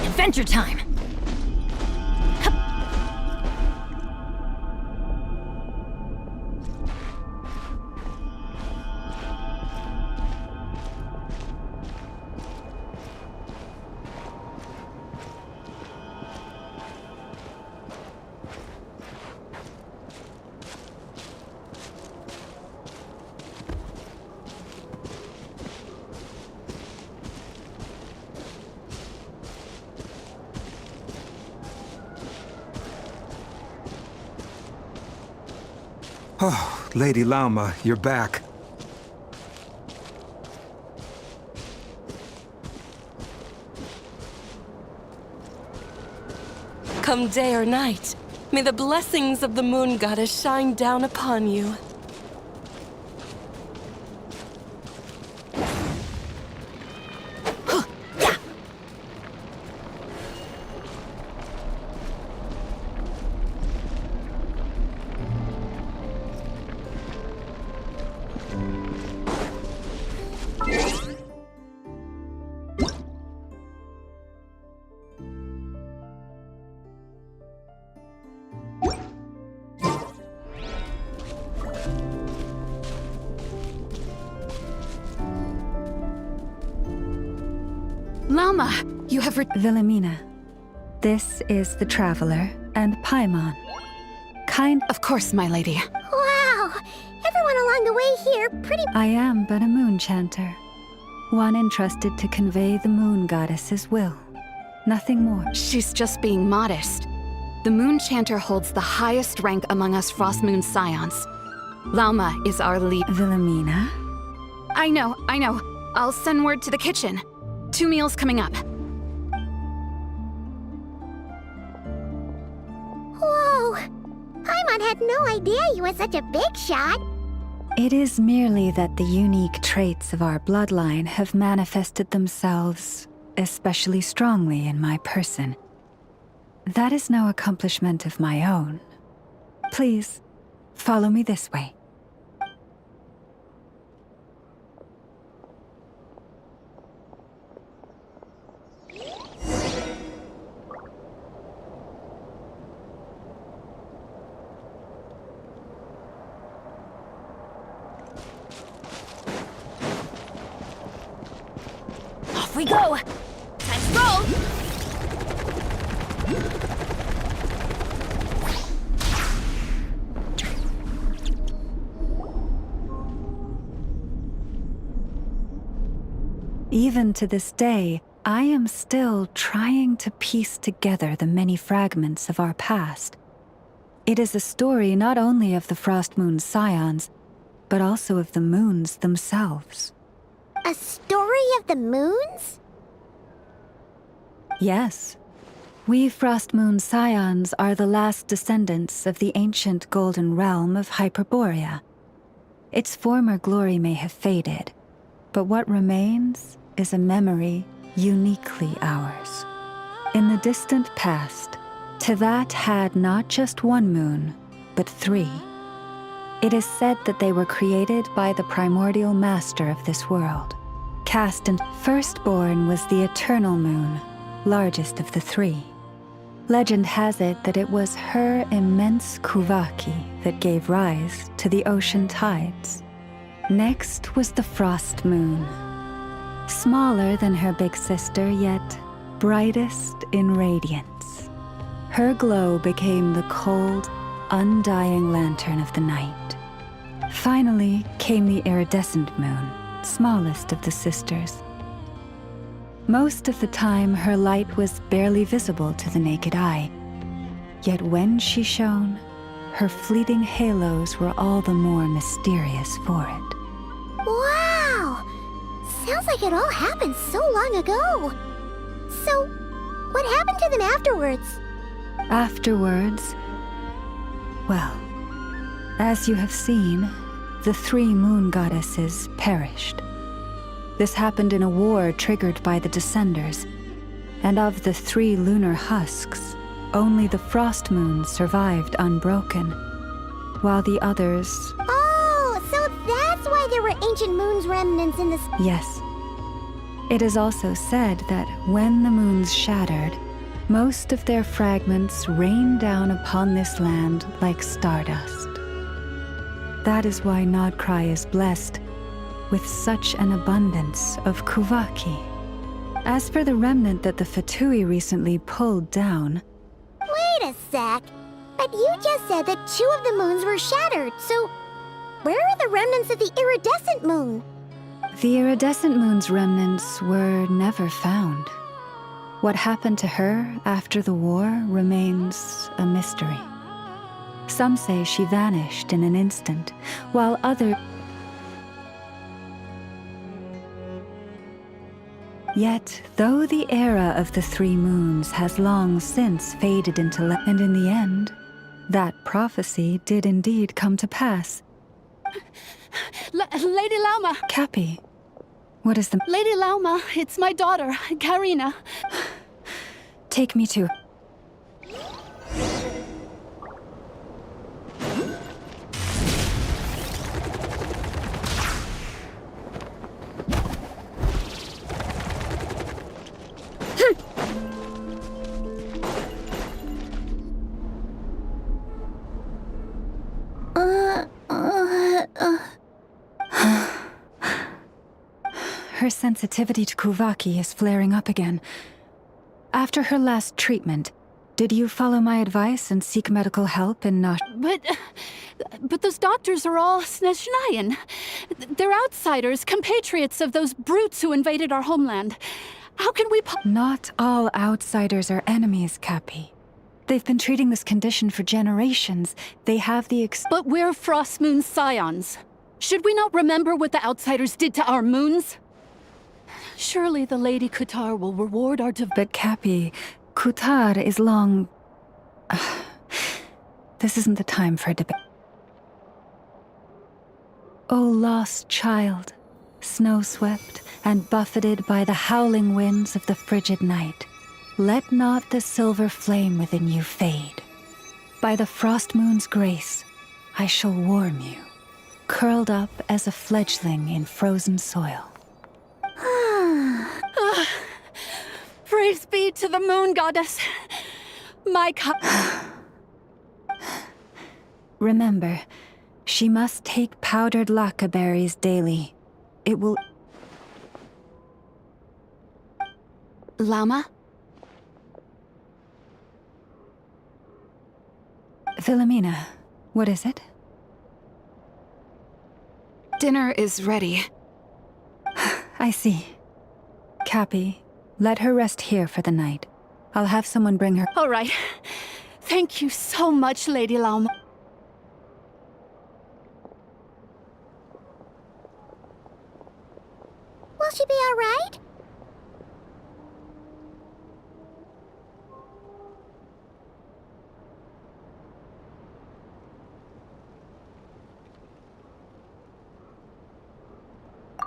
Adventure time! Oh, Lady Lauma, you're back. Come day or night, may the blessings of the moon goddess shine down upon you. Lauma, you have Wilhelmina, this is the Traveler and Paimon. Of course, my lady. Wow! Everyone along the way here pretty... I am but a moon chanter, one entrusted to convey the moon goddess's will. Nothing more. She's just being modest. The moon chanter holds the highest rank among us Frost Moon Scions. Lauma is our lead. Wilhelmina? I know. I'll send word to the kitchen. 2 meals coming up. Whoa! Paimon had no idea you were such a big shot. It is merely that the unique traits of our bloodline have manifested themselves especially strongly in my person. That is no accomplishment of my own. Please, follow me this way. Off we go! Time to roll! Even to this day, I am still trying to piece together the many fragments of our past. It is a story not only of the Frost Moon Scions, but also of the moons themselves. A story of the moons? Yes. We Frost Moon Scions are the last descendants of the ancient golden realm of Hyperborea. Its former glory may have faded, but what remains is a memory uniquely ours. In the distant past, Teyvat had not just one moon, but 3. It is said that they were created by the primordial master of this world. Cast and firstborn was the eternal moon, largest of the 3. Legend has it that it was her immense Kuvaki that gave rise to the ocean tides. Next was the frost moon. Smaller than her big sister, yet brightest in radiance. Her glow became the cold, undying lantern of the night. Finally came the iridescent moon, smallest of the sisters. Most of the time, her light was barely visible to the naked eye. Yet when she shone, her fleeting halos were all the more mysterious for it. Wow! Sounds like it all happened so long ago. So, what happened to them afterwards? Afterwards, well, as you have seen, the 3 moon goddesses perished. This happened in a war triggered by the Descenders, and of the 3 lunar husks, only the frost moon survived unbroken, while the others... Oh, so that's why there were ancient moon's remnants in this... Yes. It is also said that when the moons shattered, most of their fragments rained down upon this land like stardust. That is why Nodcry is blessed with such an abundance of Kuvaki. As for the remnant that the Fatui recently pulled down... Wait a sec. But you just said that 2 of the moons were shattered, so... Where are the remnants of the iridescent moon? The iridescent moon's remnants were never found. What happened to her after the war remains a mystery. Some say she vanished in an instant, while others... Yet, though the era of the 3 moons has long since faded into and in the end, that prophecy did indeed come to pass. Lady Lauma! Cappy, what is the... Lady Lauma, it's my daughter, Karina. Take me to... Her sensitivity to Kuvaki is flaring up again. After her last treatment, did you follow my advice and seek medical help in not... But those doctors are all Snezhnayan. They're outsiders, compatriots of those brutes who invaded our homeland. How can we... Not all outsiders are enemies, Cappy. They've been treating this condition for generations. They have the But we're Frostmoon scions. Should we not remember what the outsiders did to our moons? Surely the Lady Kutar will reward our But Cappy, Kutar is long... This isn't the time for a debate. O lost child, snow-swept and buffeted by the howling winds of the frigid night, let not the silver flame within you fade. By the frost moon's grace, I shall warm you, curled up as a fledgling in frozen soil. Praise be to the moon goddess. My Remember, she must take powdered laka berries daily. It will... Lauma? Philomena, what is it? Dinner is ready. I see. Cappy, let her rest here for the night. I'll have someone bring her... All right. Thank you so much, Lady Lauma. Will she be all right?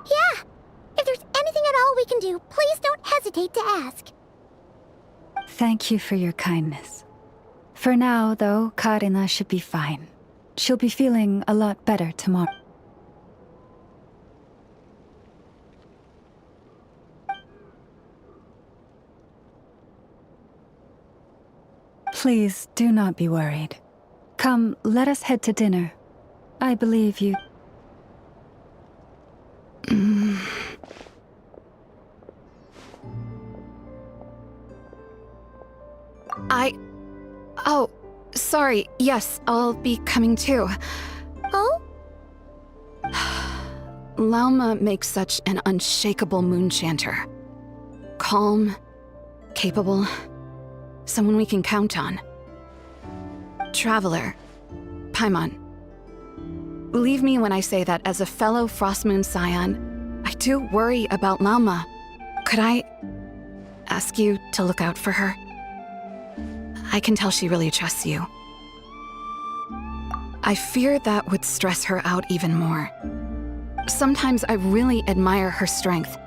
Yeah! If there's anything at all we can do, please don't hesitate to ask. Thank you for your kindness. For now, though, Karina should be fine. She'll be feeling a lot better tomorrow. Please, do not be worried. Come, let us head to dinner. I believe you... Oh, sorry. Yes, I'll be coming too. Oh? Lauma makes such an unshakable moon chanter. Calm, capable, someone we can count on. Traveler, Paimon. Believe me when I say that as a fellow Frostmoon scion, I do worry about Lauma. Could I ask you to look out for her? I can tell she really trusts you. I fear that would stress her out even more. Sometimes I really admire her strength,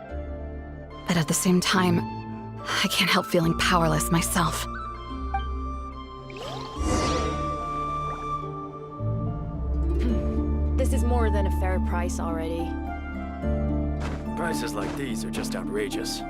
but at the same time, I can't help feeling powerless myself. This is more than a fair price already. Prices like these are just outrageous.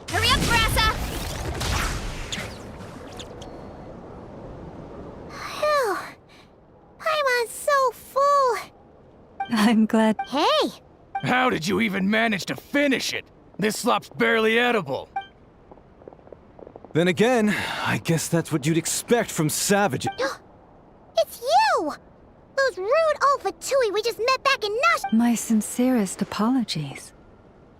Hurry up, Grassa! Phew. Paimon's so full. I'm glad... Hey! How did you even manage to finish it? This slop's barely edible. Then again, I guess that's what you'd expect from savages. It's you! Those rude Olfatui we just met back in Nash. My sincerest apologies.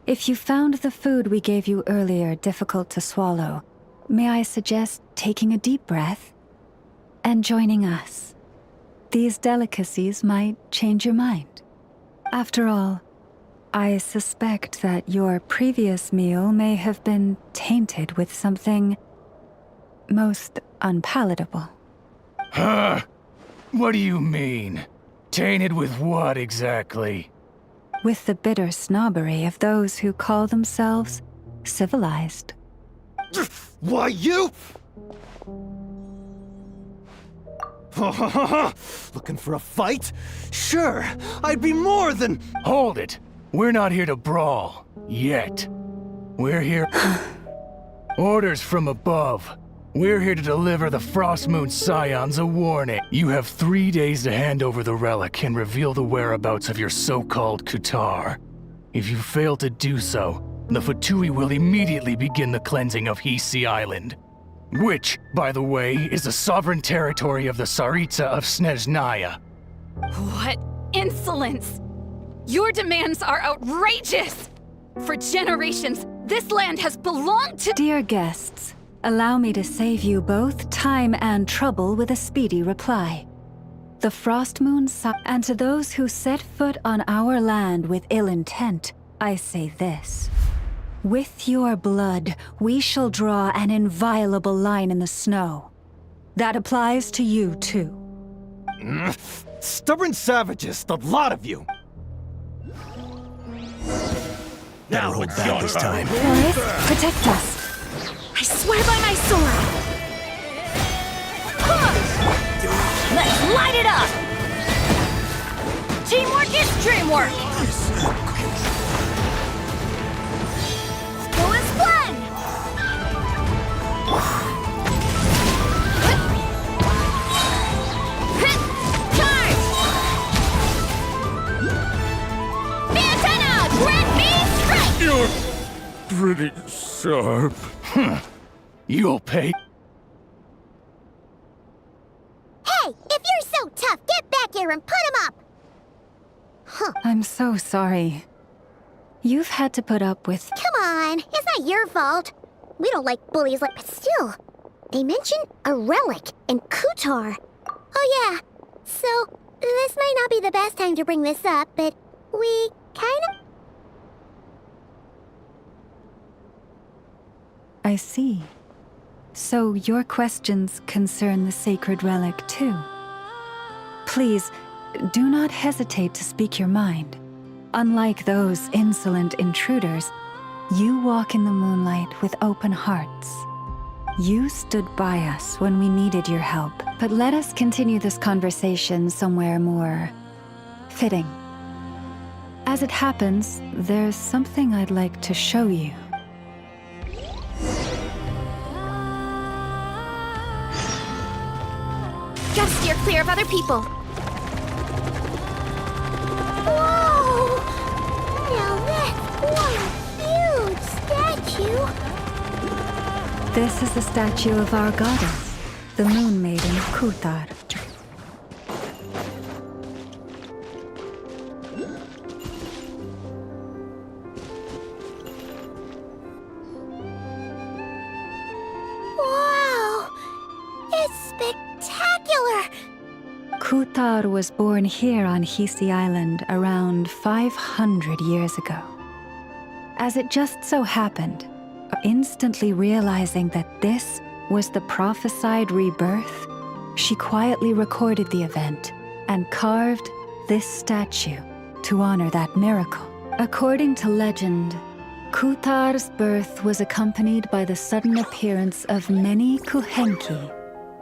If you found the food we gave you earlier difficult to swallow, may I suggest taking a deep breath and joining us? These delicacies might change your mind. After all, I suspect that your previous meal may have been tainted with something most unpalatable. Huh? What do you mean? Tainted with what exactly? With the bitter snobbery of those who call themselves civilized. Why, you? Looking for a fight? Sure, I'd be more than... Hold it! We're not here to brawl. Yet. We're here... Orders from above. We're here to deliver the Frostmoon Scions a warning. You have 3 days to hand over the relic and reveal the whereabouts of your so-called Kutar. If you fail to do so, the Fatui will immediately begin the cleansing of Hisi Island. Which, by the way, is the sovereign territory of the Tsaritsa of Snezhnaya. What insolence! Your demands are outrageous! For generations, this land has belonged to— Dear guests, allow me to save you both time and trouble with a speedy reply. The Frostmoon and to those who set foot on our land with ill intent, I say this. With your blood, we shall draw an inviolable line in the snow. That applies to you, too. Stubborn savages, the lot of you! Better hold back this time. Boris, protect us. I swear by my sword! Let's light it up! Teamwork is dreamwork! Go as one! Charge! The antenna! Grant me strike! You're Pretty sharp. You'll pay. Hey, if you're so tough, get back here and put him up! I'm so sorry. You've had to put up with— Come on, it's not your fault. We don't like bullies like— But still, they mentioned a relic in Kutar. Oh yeah, so this might not be the best time to bring this up, but we kind of— I see. So your questions concern the sacred relic, too. Please, do not hesitate to speak your mind. Unlike those insolent intruders, you walk in the moonlight with open hearts. You stood by us when we needed your help, but let us continue this conversation somewhere more fitting. As it happens, there's something I'd like to show you. Gotta steer clear of other people. Whoa! Now that's one huge statue! This is the statue of our goddess, the Moon Maiden Kutar. Wow! It's spectacular! Kutar was born here on Hisi Island around 500 years ago. As it just so happened, instantly realizing that this was the prophesied rebirth, she quietly recorded the event and carved this statue to honor that miracle. According to legend, Kutar's birth was accompanied by the sudden appearance of many Kuhenki,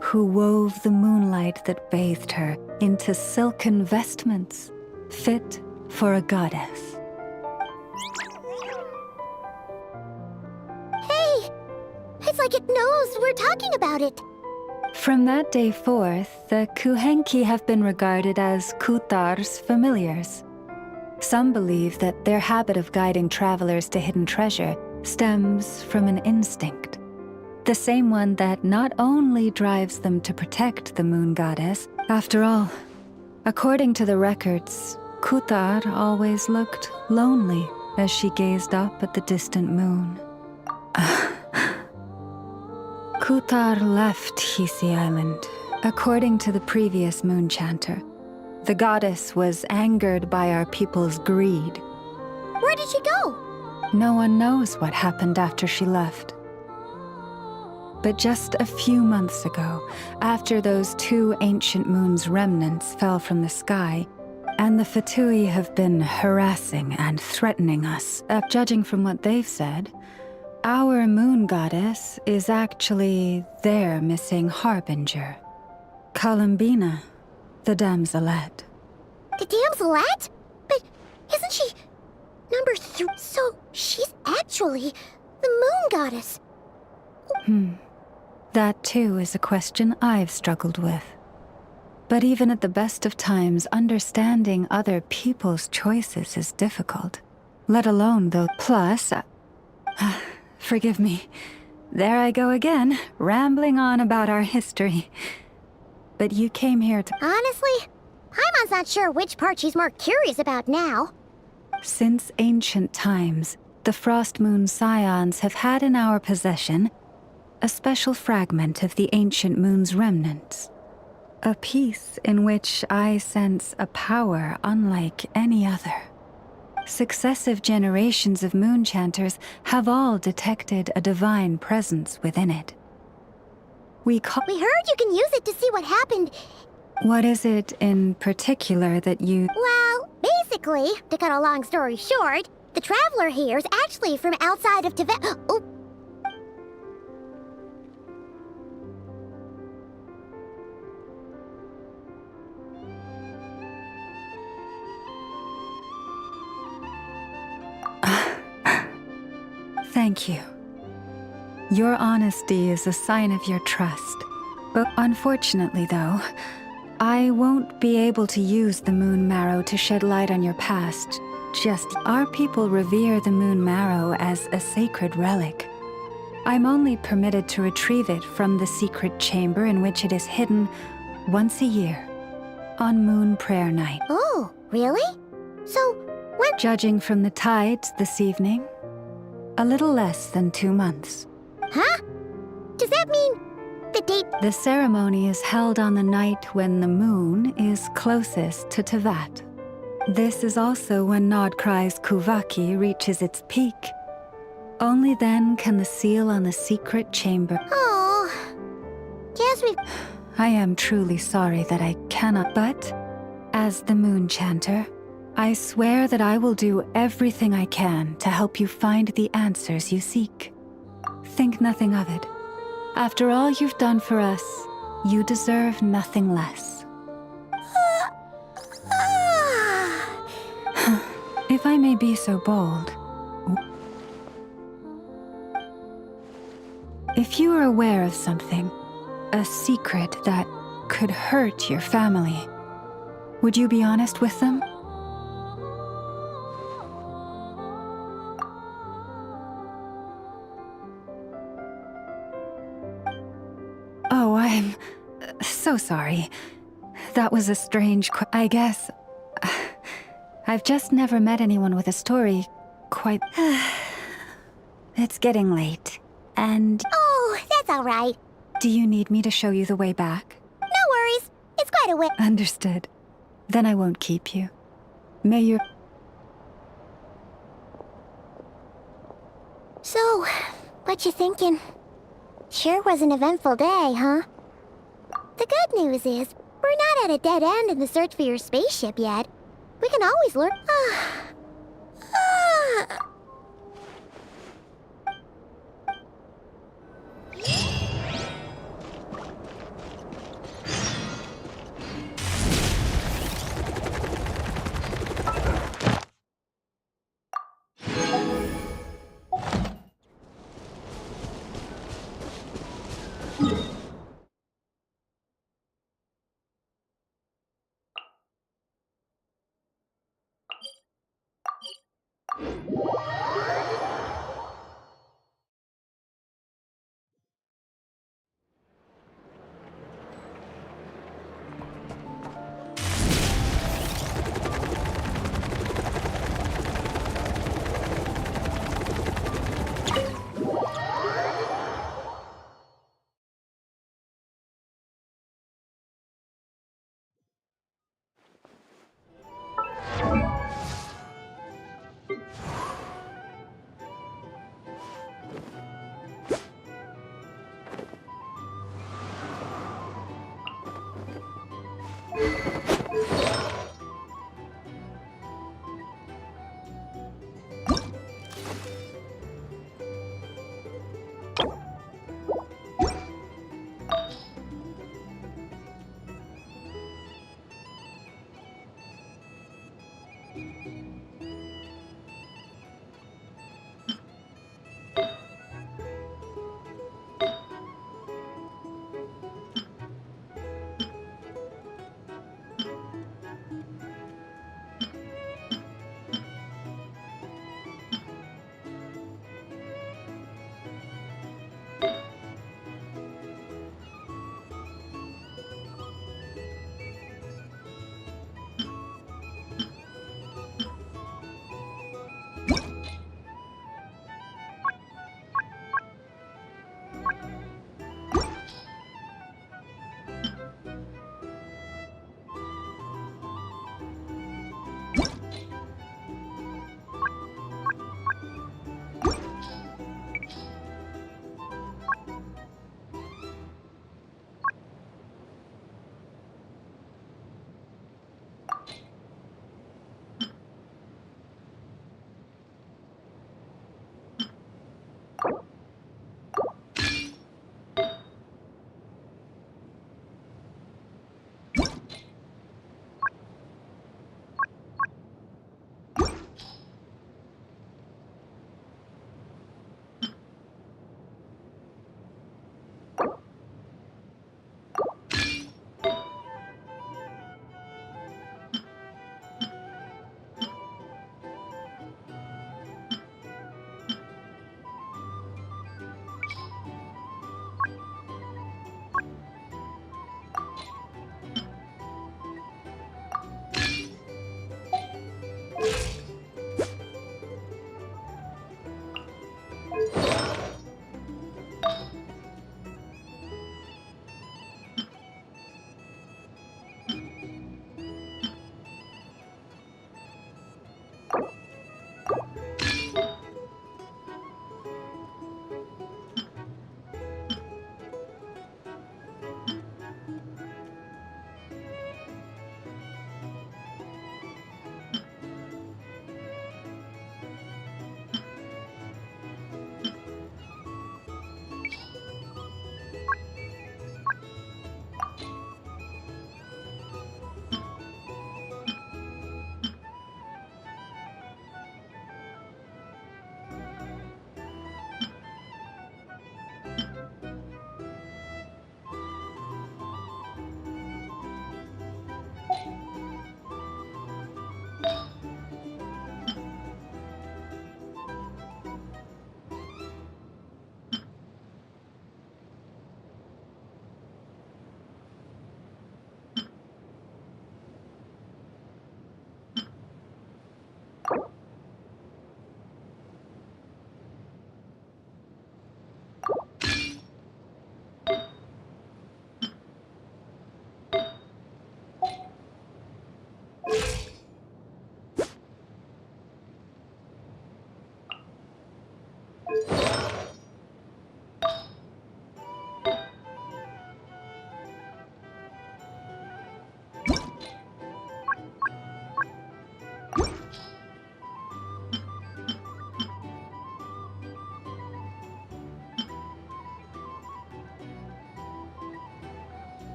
who wove the moonlight that bathed her into silken vestments fit for a goddess. Hey! It's like it knows we're talking about it. From that day forth, the Kuhenki have been regarded as Kutar's familiars. Some believe that their habit of guiding travelers to hidden treasure stems from an instinct. The same one that not only drives them to protect the moon goddess. After all, according to the records, Kuthar always looked lonely as she gazed up at the distant moon. Kuthar left Hisi Island, according to the previous moon chanter. The goddess was angered by our people's greed. Where did she go? No one knows what happened after she left. But just a few months ago, after those 2 ancient moon's remnants fell from the sky, and the Fatui have been harassing and threatening us, judging from what they've said, our moon goddess is actually their missing harbinger. Columbina, the damselette. The damselette? But isn't she number 3? So she's actually the moon goddess. That too is a question I've struggled with. But even at the best of times, understanding other people's choices is difficult. Let alone though. Plus, forgive me. There I go again, rambling on about our history. But you came here to... Honestly, Paimon's not sure which part she's more curious about now. Since ancient times, the Frost Moon Scions have had in our possession a special fragment of the ancient moon's remnants. A piece in which I sense a power unlike any other. Successive generations of moon chanters have all detected a divine presence within it. We heard you can use it to see what happened. What is it in particular that you... Well, basically, to cut a long story short, the traveler here is actually from outside of Tibet. Oh. Thank you. Your honesty is a sign of your trust. But unfortunately, though, I won't be able to use the moon marrow to shed light on your past. Our people revere the moon marrow as a sacred relic. I'm only permitted to retrieve it from the secret chamber in which it is hidden once a year, on Moon Prayer Night. Oh, really? So, when... Judging from the tides this evening, a little less than 2 months. Huh? Does that mean the date? The ceremony is held on the night when the moon is closest to Tevat. This is also when Nodkrai's Kuvaki reaches its peak. Only then can the seal on the secret chamber... Oh, guess we... I am truly sorry that I cannot, but as the moon chanter, I swear that I will do everything I can to help you find the answers you seek. Think nothing of it. After all you've done for us, you deserve nothing less. If I may be so bold, if you are aware of something, a secret that could hurt your family, would you be honest with them? Oh, I'm so sorry. That was a strange I guess... I've just never met anyone with a story quite... It's getting late, and... Oh, that's all right. Do you need me to show you the way back? No worries. It's quite a way. Understood. Then I won't keep you. May your... So, what you thinking? Sure was an eventful day, huh? The good news is, we're not at a dead end in the search for your spaceship yet. We can always learn...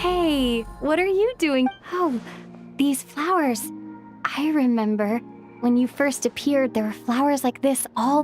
Hey, what are you doing? Oh, these flowers. I remember when you first appeared, there were flowers like this all.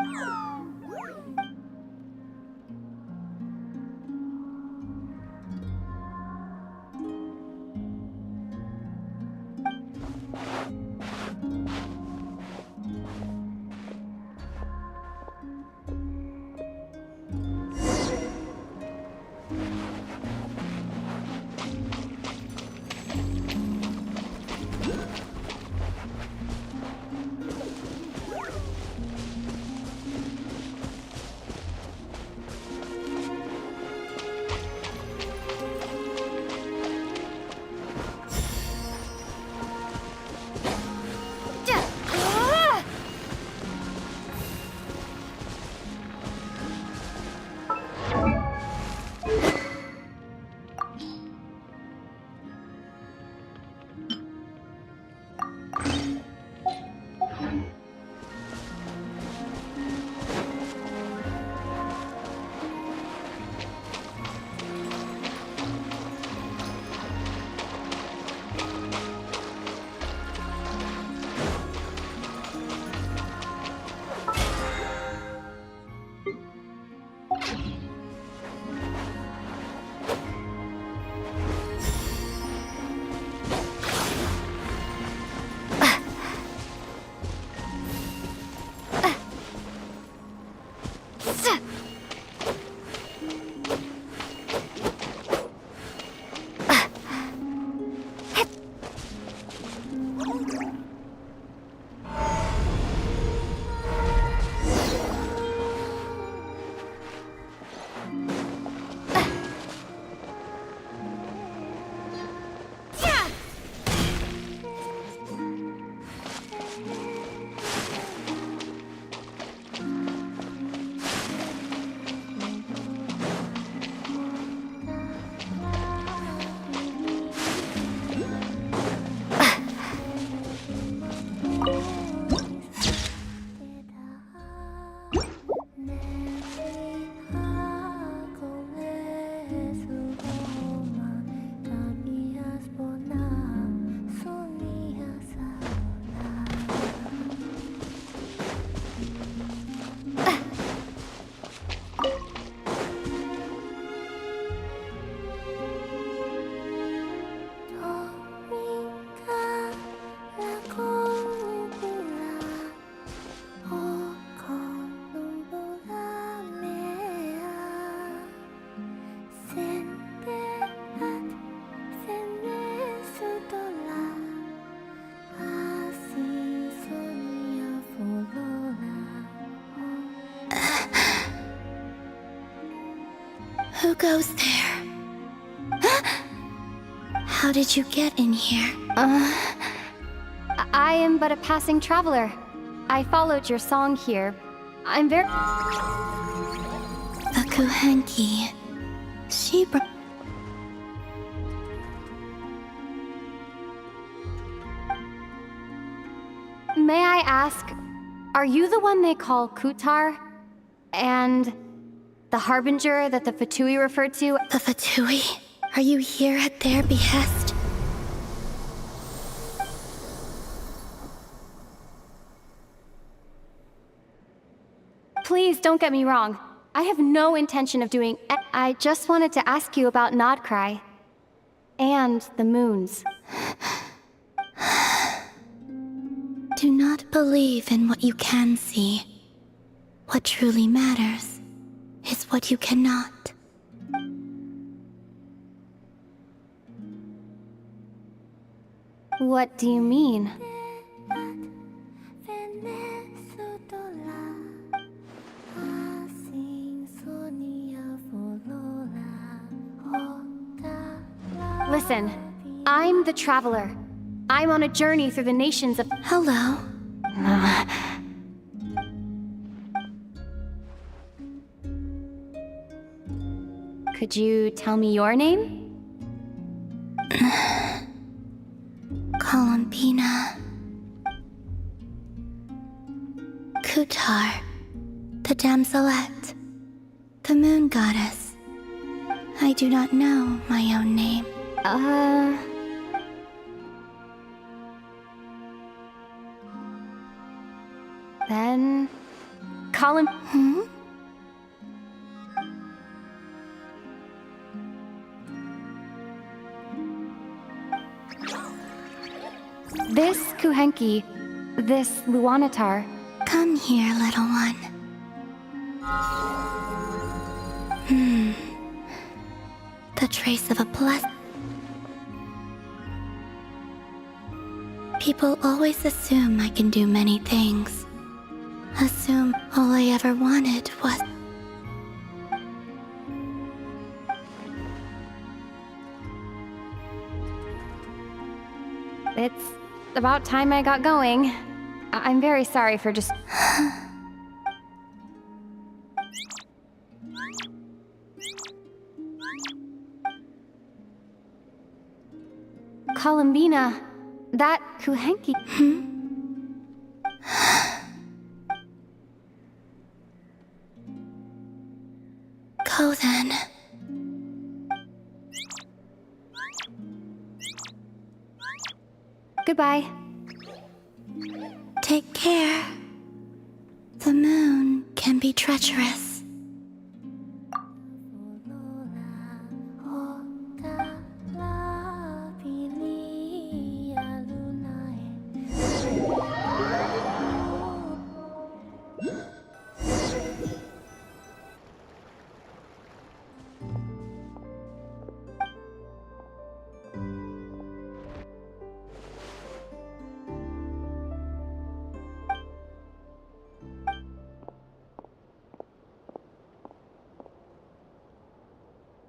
Who goes there? How did you get in here? I am but a passing traveler. I followed your song here. I'm very... A Kuhenki. She brought... May I ask, are you the one they call Kutar? And the Harbinger that the Fatui referred to? The Fatui? Are you here at their behest? Please don't get me wrong. I have no intention of doing... I just wanted to ask you about Nodcry. And the moons. Do not believe in what you can see. What truly matters is what you cannot. What do you mean? Listen, I'm the Traveler. I'm on a journey through the nations of... Hello. Could you tell me your name? Columbina. Kutar. The damselette. The moon goddess. I do not know my own name. Then... Colin... This Kuhenki, this Luanatar... Come here, little one. The trace of a blessing. People always assume I can do many things. Assume all I ever wanted was... It's about time I got going. I'm very sorry for just... Columbina, that Kuhenki... Go then. Goodbye. Take care. The moon can be treacherous.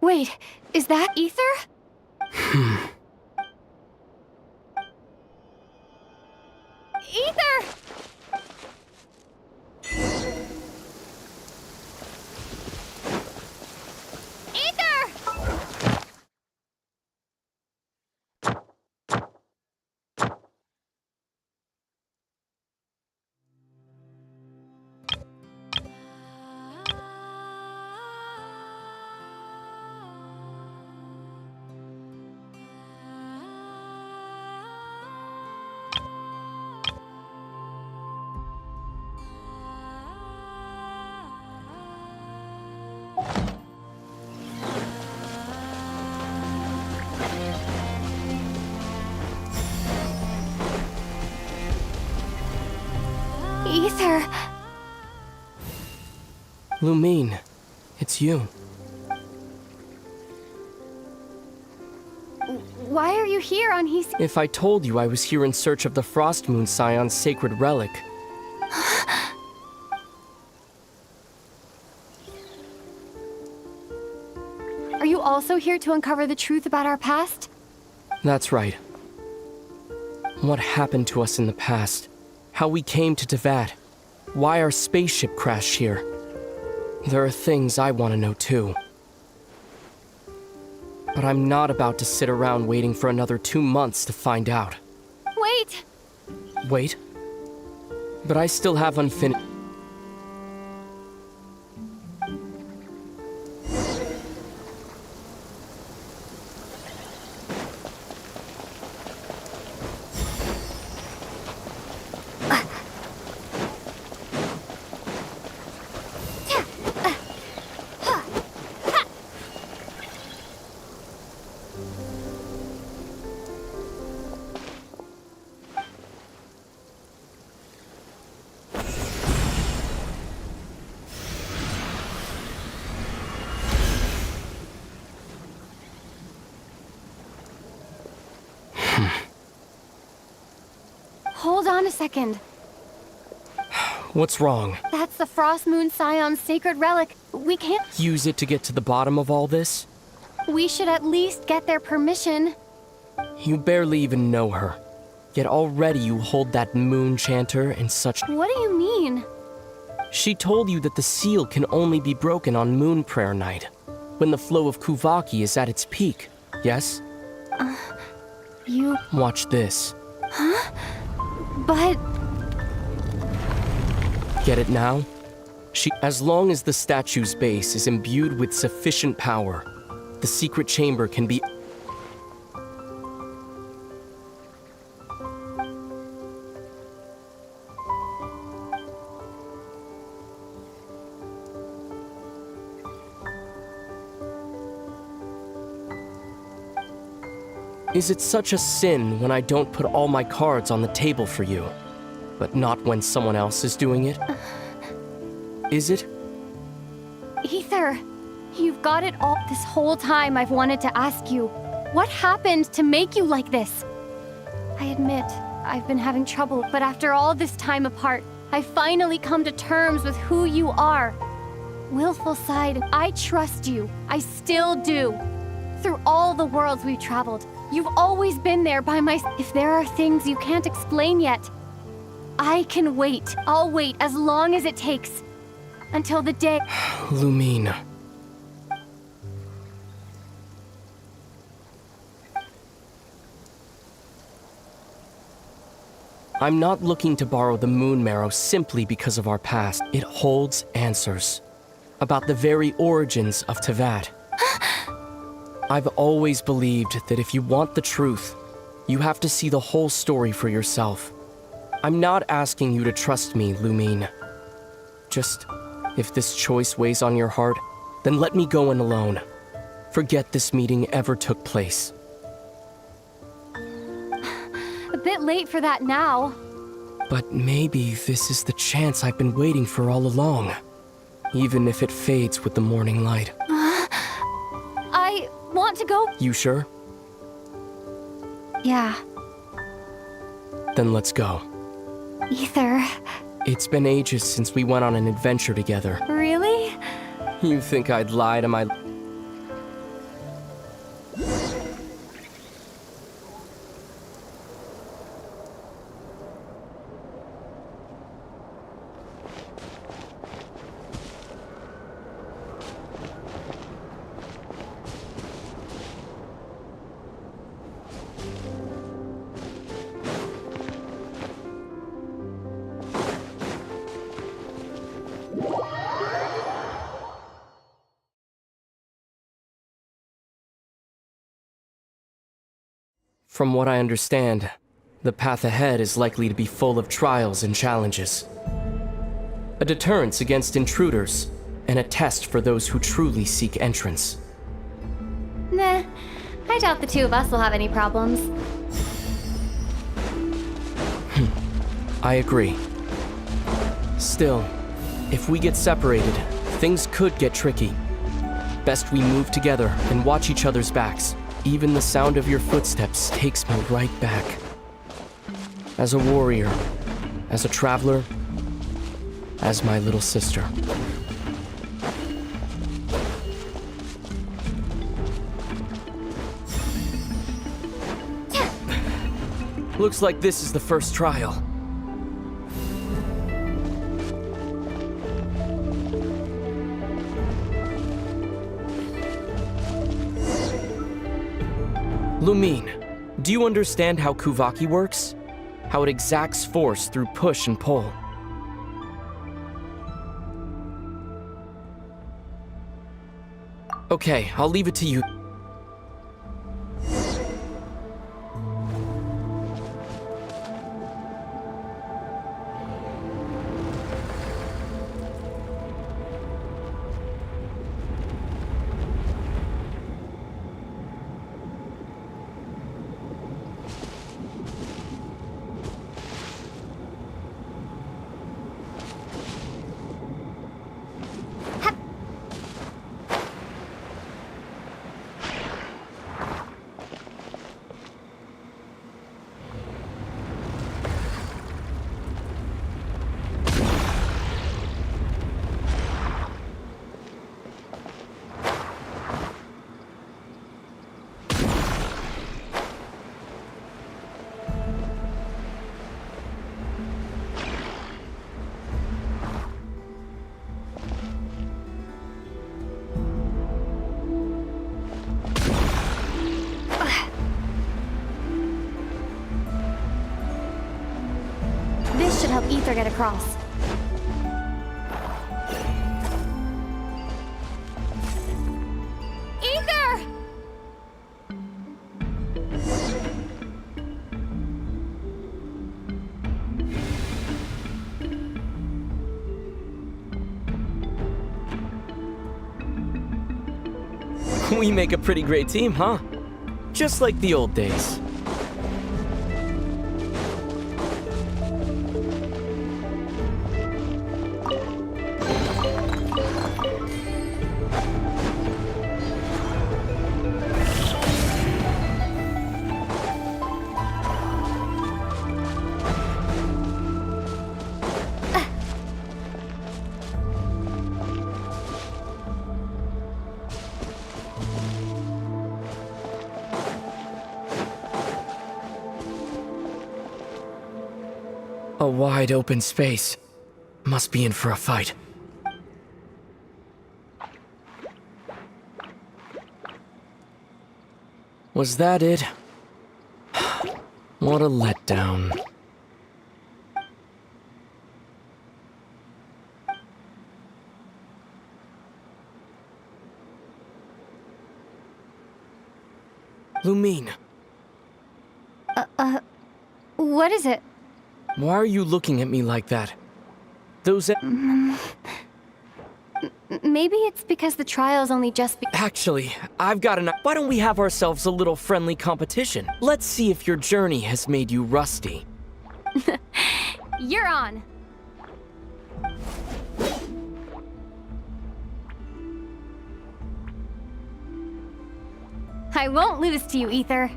Wait, is that Ether? Ether! Ether! Lumine, it's you. Why are you here on His... If I told you I was here in search of the Frost Moon Scion's sacred relic... Are you also here to uncover the truth about our past? That's right. What happened to us in the past? How we came to Tevat? Why our spaceship crashed here? There are things I want to know too. But I'm not about to sit around waiting for another 2 months to find out. Wait! Wait? But I still have unfinished... Hold on a second. What's wrong? That's the Frost Moon Scion's sacred relic. We can't... Use it to get to the bottom of all this? We should at least get their permission. You barely even know her. Yet already you hold that moon chanter in such... What do you mean? She told you that the seal can only be broken on Moon Prayer Night, when the flow of Kuvaki is at its peak, yes? You... Watch this. Huh? But... Get it now? As long as the statue's base is imbued with sufficient power, the secret chamber can be... Is it such a sin when I don't put all my cards on the table for you, but not when someone else is doing it? Is it? Ether, you've got it all. This whole time I've wanted to ask you, what happened to make you like this? I admit, I've been having trouble, but after all this time apart, I finally come to terms with who you are. Willful side, I trust you. I still do. Through all the worlds we've traveled, you've always been there by my... If there are things you can't explain yet, I can wait. I'll wait as long as it takes. Until the day... Lumine. I'm not looking to borrow the moon marrow simply because of our past. It holds answers about the very origins of Tevat. I've always believed that if you want the truth, you have to see the whole story for yourself. I'm not asking you to trust me, Lumine. Just, if this choice weighs on your heart, then let me go in alone. Forget this meeting ever took place. A bit late for that now. But maybe this is the chance I've been waiting for all along. Even if it fades with the morning light. I want to go. You sure? Yeah. Then let's go. Ether. It's been ages since we went on an adventure together. Really? You think I'd lie to my... From what I understand, the path ahead is likely to be full of trials and challenges. A deterrence against intruders, and a test for those who truly seek entrance. Nah, I doubt the two of us will have any problems. I agree. Still, if we get separated, things could get tricky. Best we move together and watch each other's backs. Even the sound of your footsteps takes me right back. As a warrior, as a traveler, as my little sister. Looks like this is the first trial. Lumine, do you understand how Kuvaki works? How it exacts force through push and pull? Okay, I'll leave it to you. This should help Ether get across. Ether! We make a pretty great team, huh? Just like the old days. A wide open space. Must be in for a fight. Was that it? What a letdown. Lumine, What is it? why are you looking at me like that? Those Maybe it's because the trial's only just Actually, I've got enough. Why don't we have ourselves a little friendly competition? Let's see if your journey has made you rusty. You're on. I won't lose to you, Ether.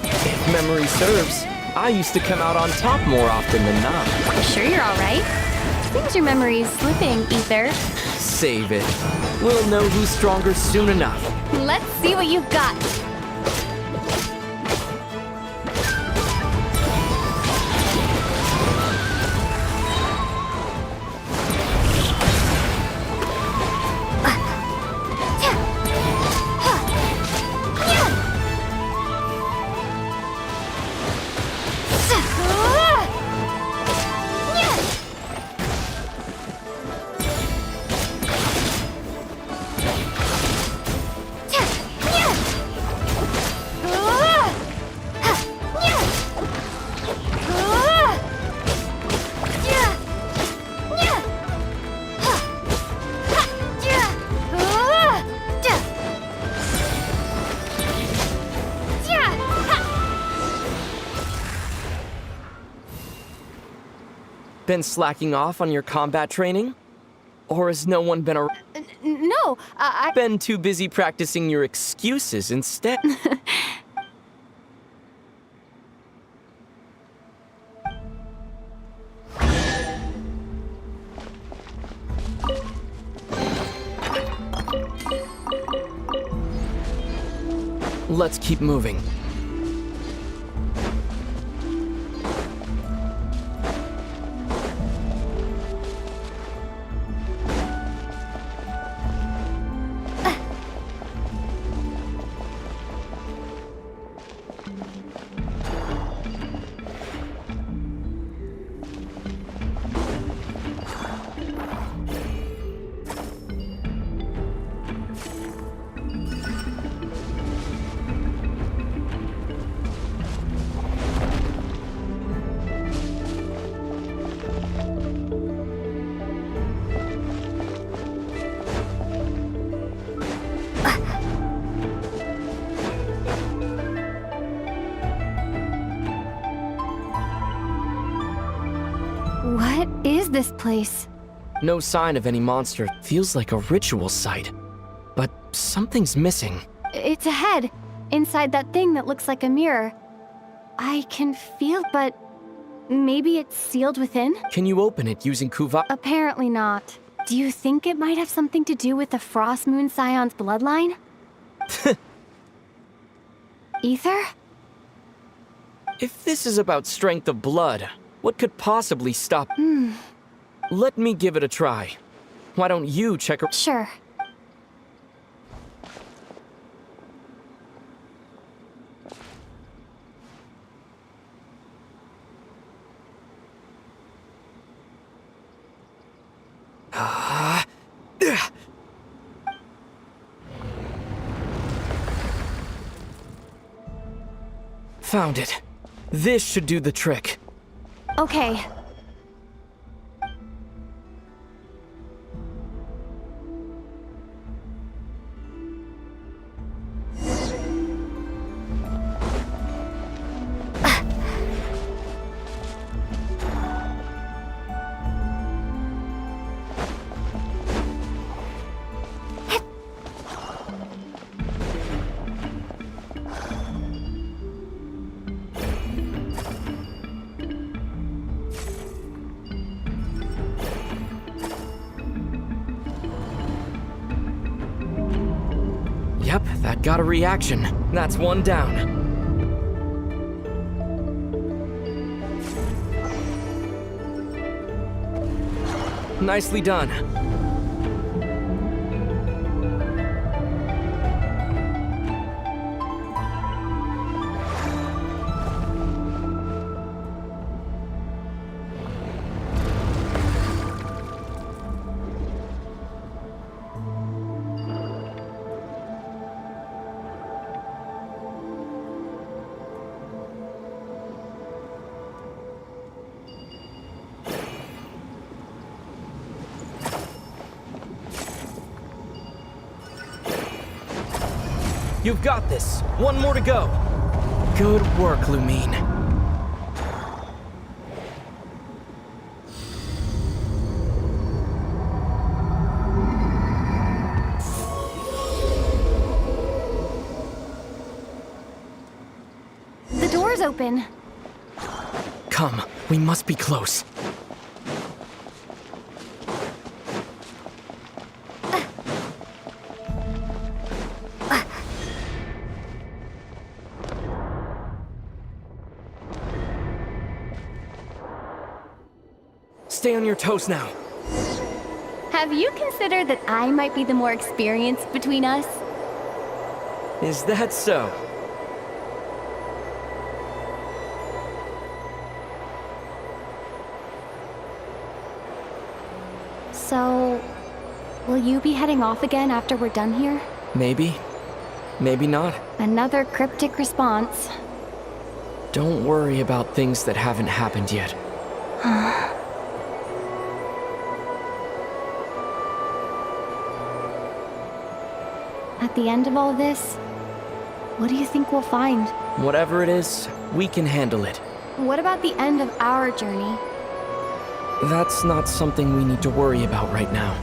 If memory serves, I used to come out on top more often than not. Sure you're alright? Seems your memory's slipping, Ether. Save it. We'll know who's stronger soon enough. Let's see what you've got. Been slacking off on your combat training? Or has no one been around? No, I've been too busy practicing your excuses instead. Let's keep moving. What is this place? No sign of any monster. Feels like a ritual site. But something's missing. It's ahead, inside that thing that looks like a mirror. I can feel, but maybe it's sealed within? Can you open it using Kuva? Apparently not. Do you think it might have something to do with the Frost Moon Scion's bloodline? Ether? If this is about strength of blood, what could possibly stop? Let me give it a try. Why don't you check her? Sure. Found it. This should do the trick. Okay. Yep, that got a reaction. That's one down. Nicely done. You've got this. One more to go. Good work, Lumine. The door's open. Come, we must be close. Stay on your toes now. Have you considered that I might be the more experienced between us? Is that so? So, will you be heading off again after we're done here? Maybe. Maybe not. Another cryptic response. Don't worry about things that haven't happened yet. At the end of all this, what do you think we'll find? Whatever it is, we can handle it. What about the end of our journey? That's not something we need to worry about right now.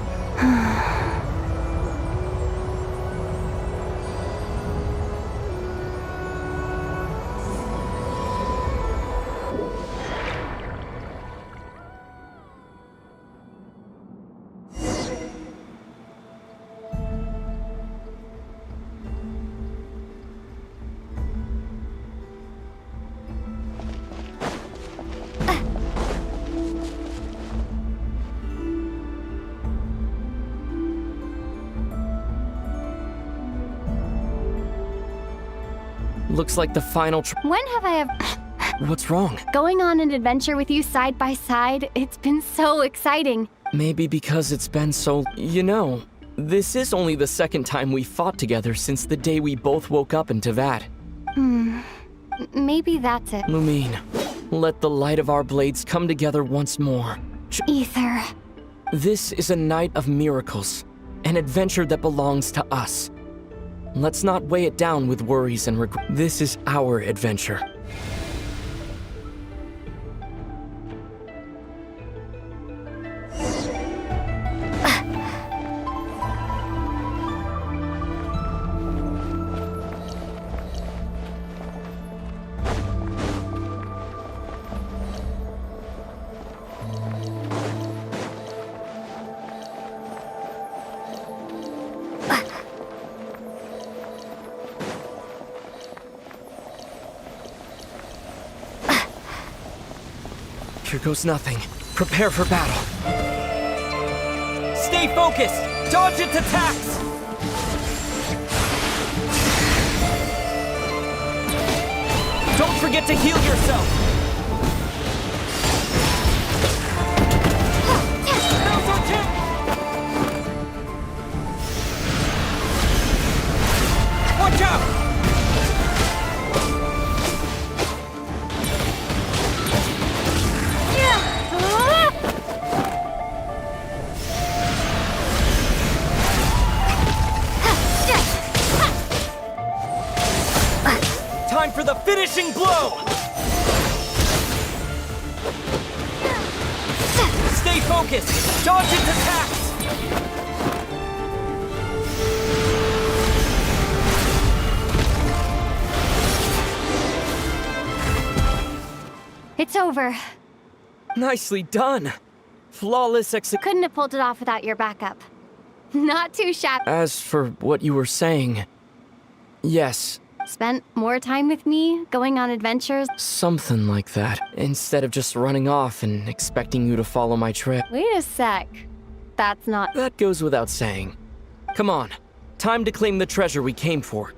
Looks like the final When have I ever... What's wrong? Going on an adventure with you side by side, it's been so exciting. Maybe because it's been so... You know, this is only the second time we fought together since the day we both woke up in Teyvat. Maybe that's it. Lumine, let the light of our blades come together once more. Ether. This is a night of miracles, an adventure that belongs to us. Let's not weigh it down with worries and regret. This is our adventure. Here goes nothing. Prepare for battle. Stay focused! Dodge its attacks! Don't forget to heal yourself! Now's our chance! Watch out! Time for the finishing blow! Stay focused! Dodge its attacks! It's over. Nicely done. Flawless execution. Couldn't have pulled it off without your backup. Not too shabby. As for what you were saying, yes. Spent more time with me, going on adventures. Something like that. Instead of just running off and expecting you to follow my trail. Wait a sec. That's not... That goes without saying. Come on. Time to claim the treasure we came for.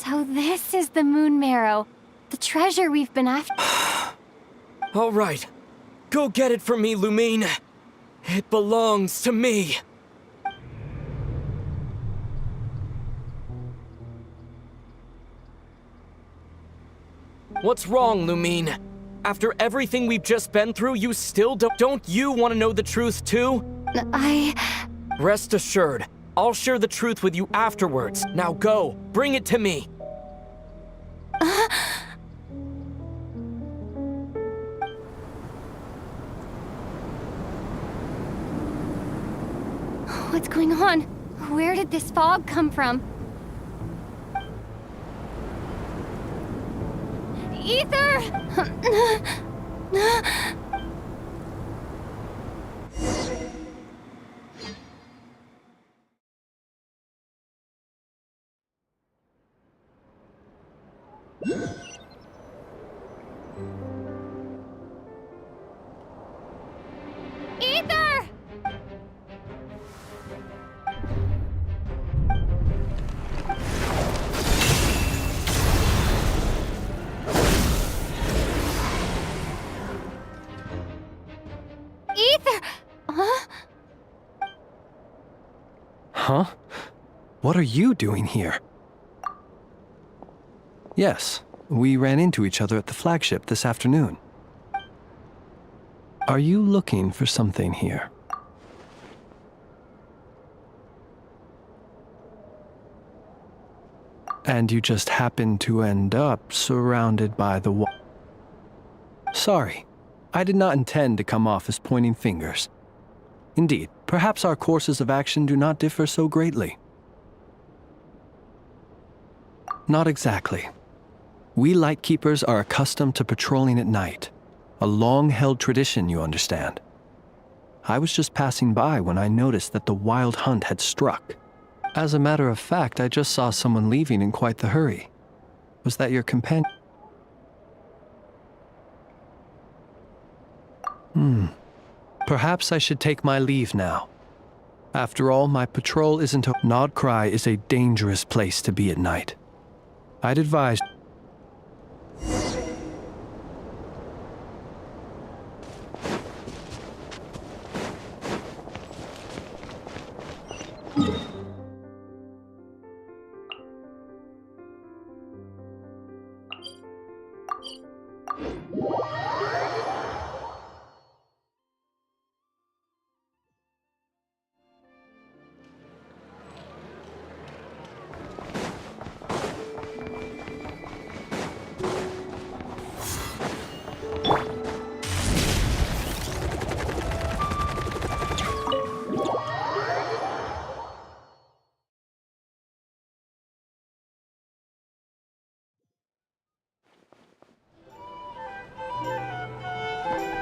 So this is the Moon Marrow. The treasure we've been after. All right. Go get it for me, Lumine. It belongs to me. What's wrong, Lumine? After everything we've just been through, you still don't you want to know the truth too? Rest assured, I'll share the truth with you afterwards. Now go, bring it to me. What's going on? Where did this fog come from? Ether! Ether! Ether! Huh? Huh? What are you doing here? Yes, we ran into each other at the flagship this afternoon. Are you looking for something here? And you just happened to end up surrounded by the wall. Sorry, I did not intend to come off as pointing fingers. Indeed, perhaps our courses of action do not differ so greatly. Not exactly. We Lightkeepers are accustomed to patrolling at night. A long-held tradition, you understand. I was just passing by when I noticed that the wild hunt had struck. As a matter of fact, I just saw someone leaving in quite the hurry. Was that your companion? Perhaps I should take my leave now. After all, my patrol isn't a... Nodcry is a dangerous place to be at night. I'd advise...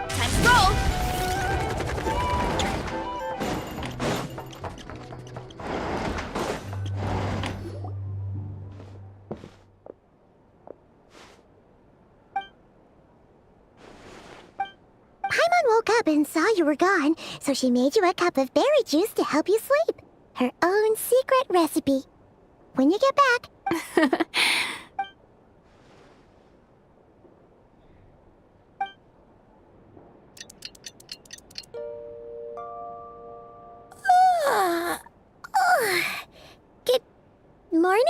Time to roll! Paimon woke up and saw you were gone, so she made you a cup of berry juice to help you sleep. Her own secret recipe. When you get back... Good morning?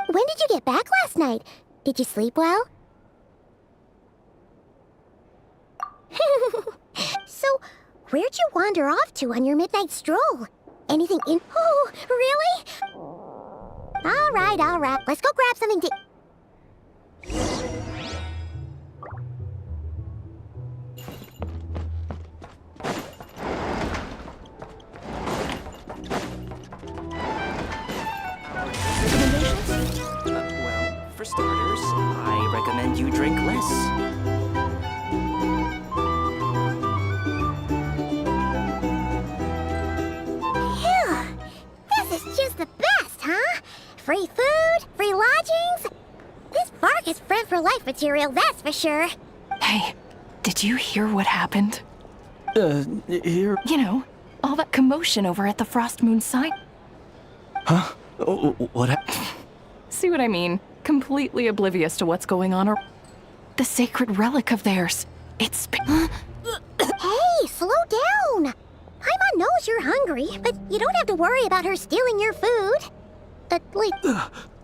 When did you get back last night? Did you sleep well? So, where'd you wander off to on your midnight stroll? Anything in... Oh, really? All right. Let's go grab something to... Well, for starters, I recommend you drink less. This is just the best, huh? Free food, free lodgings. This bark is bred for life material, that's for sure. Hey, did you hear what happened? Here? You know, all that commotion over at the Frost Moon site. Huh? What happened? See what I mean? Completely oblivious to what's going on. The sacred relic of theirs. It's been... Hey, slow down. Paimon knows you're hungry, but you don't have to worry about her stealing your food. Wait.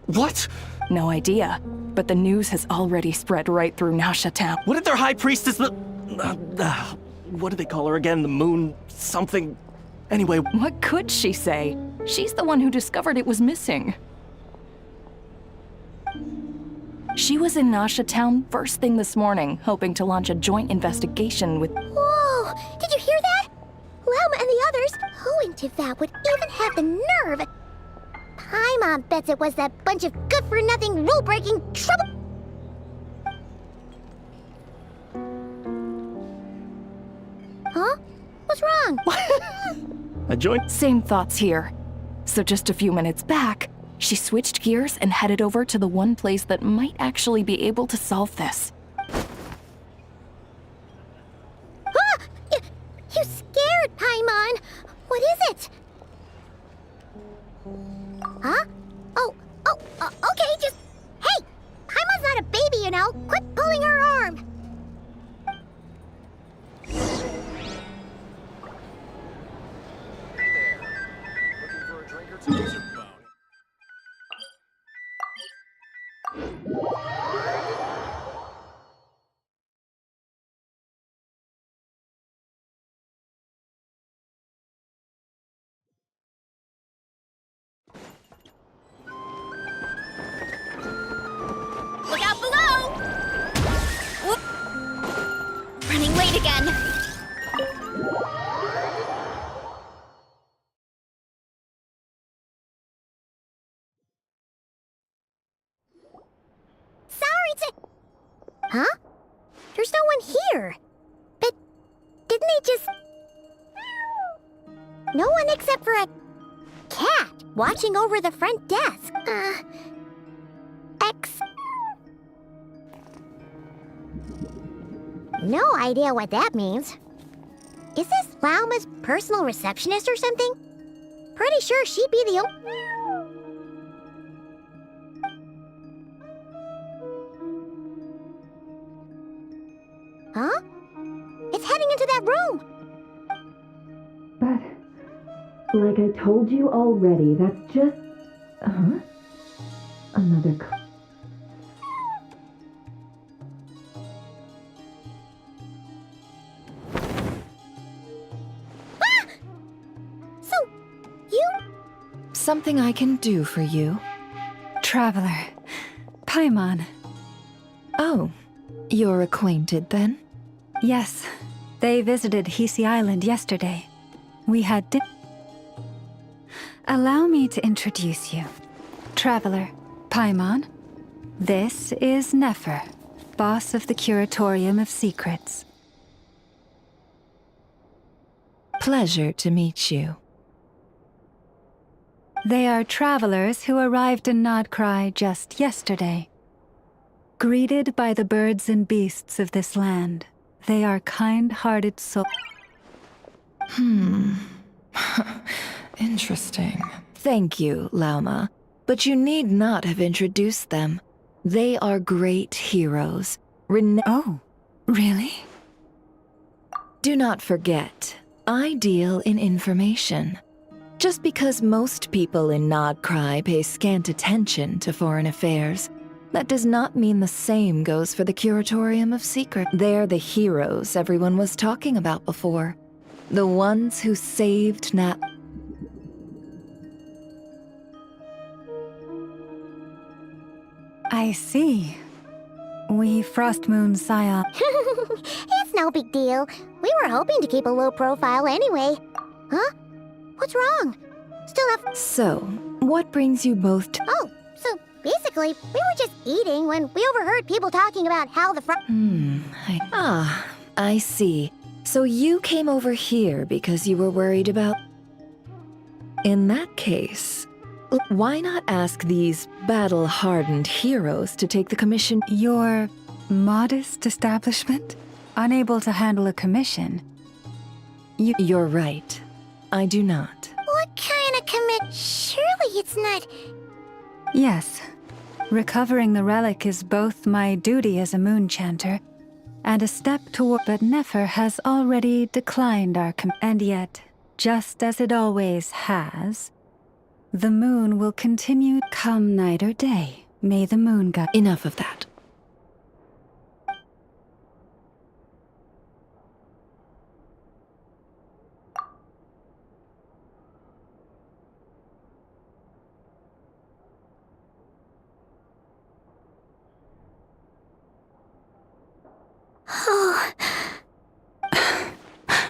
What? No idea, but the news has already spread right through Nausha Town. What did their high priestess... what do they call her again? The moon... something... Anyway... What could she say? She's the one who discovered it was missing. She was in Nausha Town first thing this morning, hoping to launch a joint investigation with... Whoa! Did you hear that? Lauma and the others? Who in Tivat would even have the nerve? Paimon bets it was that bunch of good-for-nothing, rule-breaking trouble... Huh? What's wrong? A joint? Same thoughts here. So just a few minutes back, she switched gears and headed over to the one place that might actually be able to solve this. Ah! You scared, Paimon! What is it? Huh? Okay, just... Hey! Paimon's not a baby, you know! Quit pulling her arm! again. Sorry to... Huh? There's no one here. But didn't they just... No one except for a cat watching over the front desk. No idea what that means. Is this Lauma's personal receptionist or something? Pretty sure she'd be the Huh? It's heading into that room! But, like I told you already, that's just... Huh? Another... Something I can do for you? Traveler. Paimon. Oh, you're acquainted then? Yes. They visited Hisi Island yesterday. We had Allow me to introduce you. Traveler, Paimon. This is Nefer, boss of the Curatorium of Secrets. Pleasure to meet you. They are travelers who arrived in Nodcry just yesterday. Greeted by the birds and beasts of this land, they are kind-hearted souls. Interesting. Thank you, Lauma. But you need not have introduced them. They are great heroes. Oh, really? Do not forget, I deal in information. Just because most people in Nodcry pay scant attention to foreign affairs, that does not mean the same goes for the Curatorium of Secret. They're the heroes everyone was talking about before. The ones who saved I see. We Frostmoon Scion. It's no big deal. We were hoping to keep a low profile anyway. Huh? What's wrong? Still have... So, what brings you both to... Oh, so basically, we were just eating when we overheard people talking about how the I see. So you came over here because you were worried about... In that case, why not ask these battle-hardened heroes to take the commission? Your modest establishment? Unable to handle a commission? You're right. I do not. What kind of Surely it's not... Yes. Recovering the relic is both my duty as a moon chanter and a step toward... But Nefer has already declined our and yet, just as it always has, the moon will continue come night or day. May the moon god... Enough of that.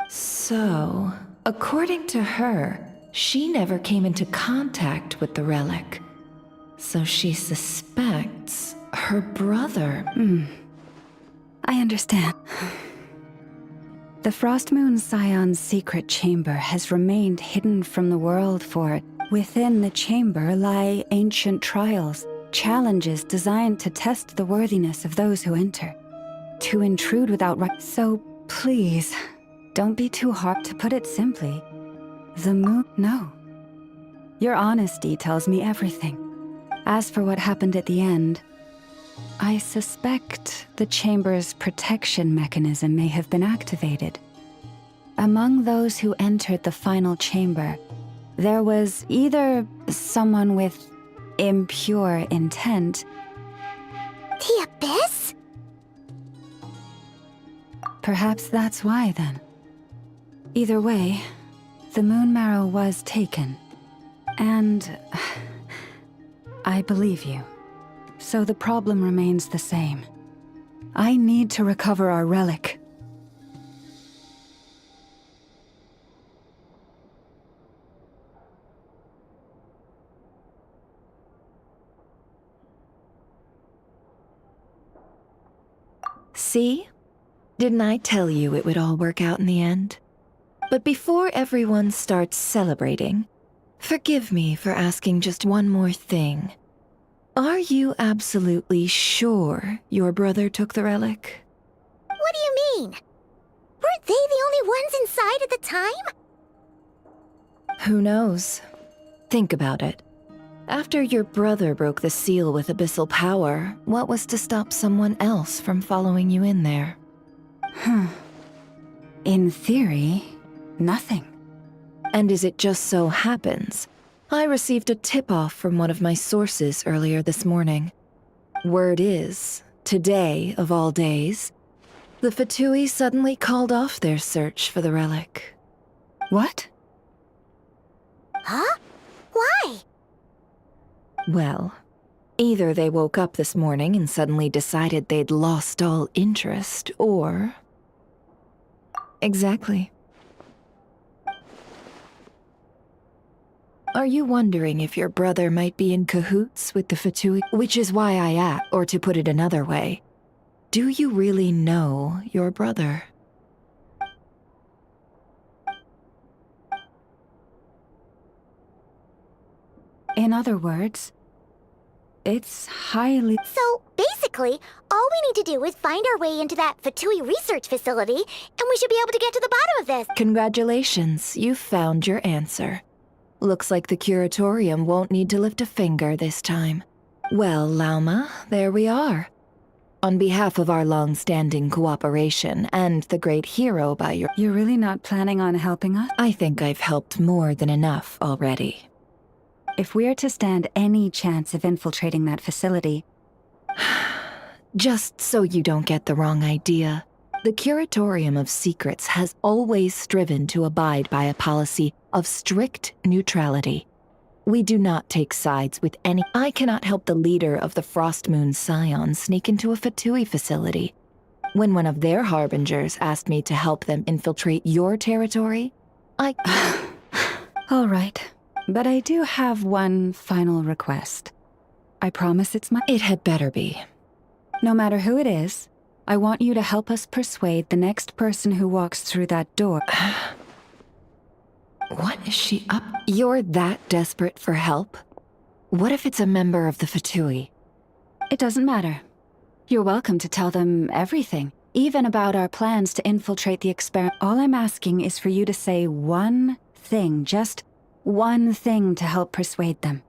So, according to her, she never came into contact with the relic. So she suspects her brother. I understand. The Frostmoon Scion's secret chamber has remained hidden from the world for it. Within the chamber lie ancient trials, challenges designed to test the worthiness of those who enter. To intrude without right. So please, don't be too hard. To put it simply, the moon... No. Your honesty tells me everything. As for what happened at the end, I suspect the chamber's protection mechanism may have been activated. Among those who entered the final chamber, there was either someone with impure intent... The Abyss? Perhaps that's why, then. Either way, the moon marrow was taken. And... I believe you. So the problem remains the same. I need to recover our relic. See? Didn't I tell you it would all work out in the end? But before everyone starts celebrating, forgive me for asking just one more thing. Are you absolutely sure your brother took the relic? What do you mean? Weren't they the only ones inside at the time? Who knows? Think about it. After your brother broke the seal with abyssal power, what was to stop someone else from following you in there? In theory, nothing. And as it just so happens, I received a tip-off from one of my sources earlier this morning. Word is, today of all days, the Fatui suddenly called off their search for the relic. What? Huh? Why? Well, either they woke up this morning and suddenly decided they'd lost all interest, or... Exactly. Are you wondering if your brother might be in cahoots with the Fatui? Which is why I asked, or to put it another way, do you really know your brother? In other words, it's highly... So, basically, all we need to do is find our way into that Fatui research facility, and we should be able to get to the bottom of this. Congratulations, you found your answer. Looks like the curatorium won't need to lift a finger this time. Well, Lauma, there we are. On behalf of our long-standing cooperation and the great hero by your... You're really not planning on helping us? I think I've helped more than enough already. If we're to stand any chance of infiltrating that facility... Just so you don't get the wrong idea, the Curatorium of Secrets has always striven to abide by a policy of strict neutrality. We do not take sides with any... I cannot help the leader of the Frostmoon Scions sneak into a Fatui facility. When one of their harbingers asked me to help them infiltrate your territory, I... All right. But I do have one final request. I promise it's my... It had better be. No matter who it is, I want you to help us persuade the next person who walks through that door. What is she up? You're that desperate for help? What if it's a member of the Fatui? It doesn't matter. You're welcome to tell them everything, even about our plans to infiltrate the experiment. All I'm asking is for you to say one thing, just one thing to help persuade them.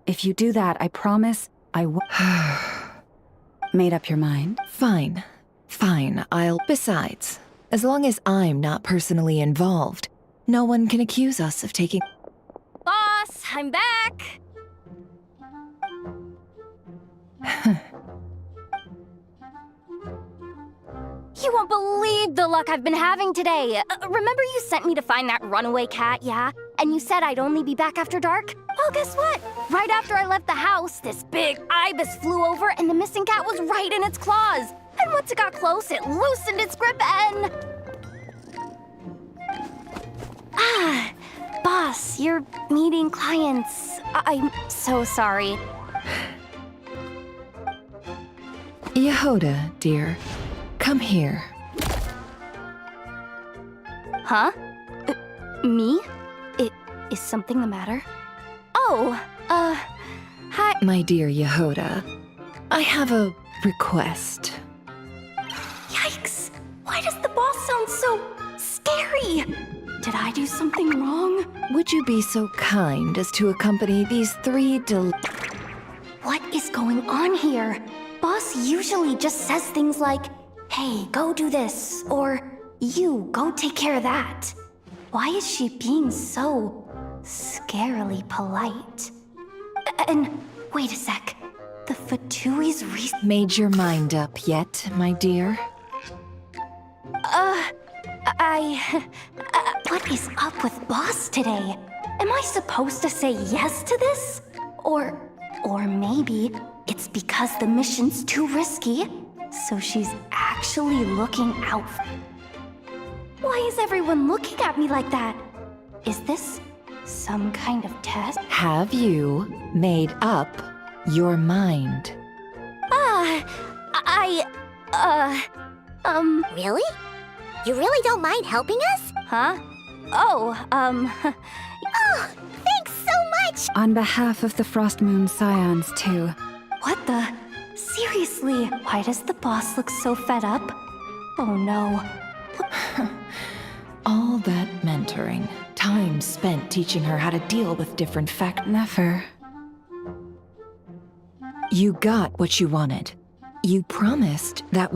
If you do that, I promise I won't... Made up your mind? Fine. Fine, Besides, as long as I'm not personally involved, no one can accuse us of taking... Boss, I'm back! You won't believe the luck I've been having today. Remember you sent me to find that runaway cat, yeah? And you said I'd only be back after dark? Well, guess what? Right after I left the house, this big ibis flew over and the missing cat was right in its claws. And once it got close, it loosened its grip and... Boss, you're meeting clients. I'm so sorry. Yehoda, dear. Come here. Huh? Me? Is something the matter? Oh, hi. My dear Yehoda, I have a request. Yikes! Why does the boss sound so scary? Did I do something wrong? Would you be so kind as to accompany these three What is going on here? Boss usually just says things like, hey, go do this, or you, go take care of that. Why is she being so scarily polite? And wait a sec, the Fatui's Made your mind up yet, my dear? What is up with Boss today? Am I supposed to say yes to this? Or maybe it's because the mission's too risky, so she's actually looking out. Why is everyone looking at me like that? Is this some kind of test? Have you made up your mind? Really? You really don't mind helping us? Huh? Oh, Oh, thanks so much! On behalf of the Frost Moon Scions, too. What the? Seriously, why does the boss look so fed up? Oh no. All that mentoring, time spent teaching her how to deal with different Never. You got what you wanted. You promised that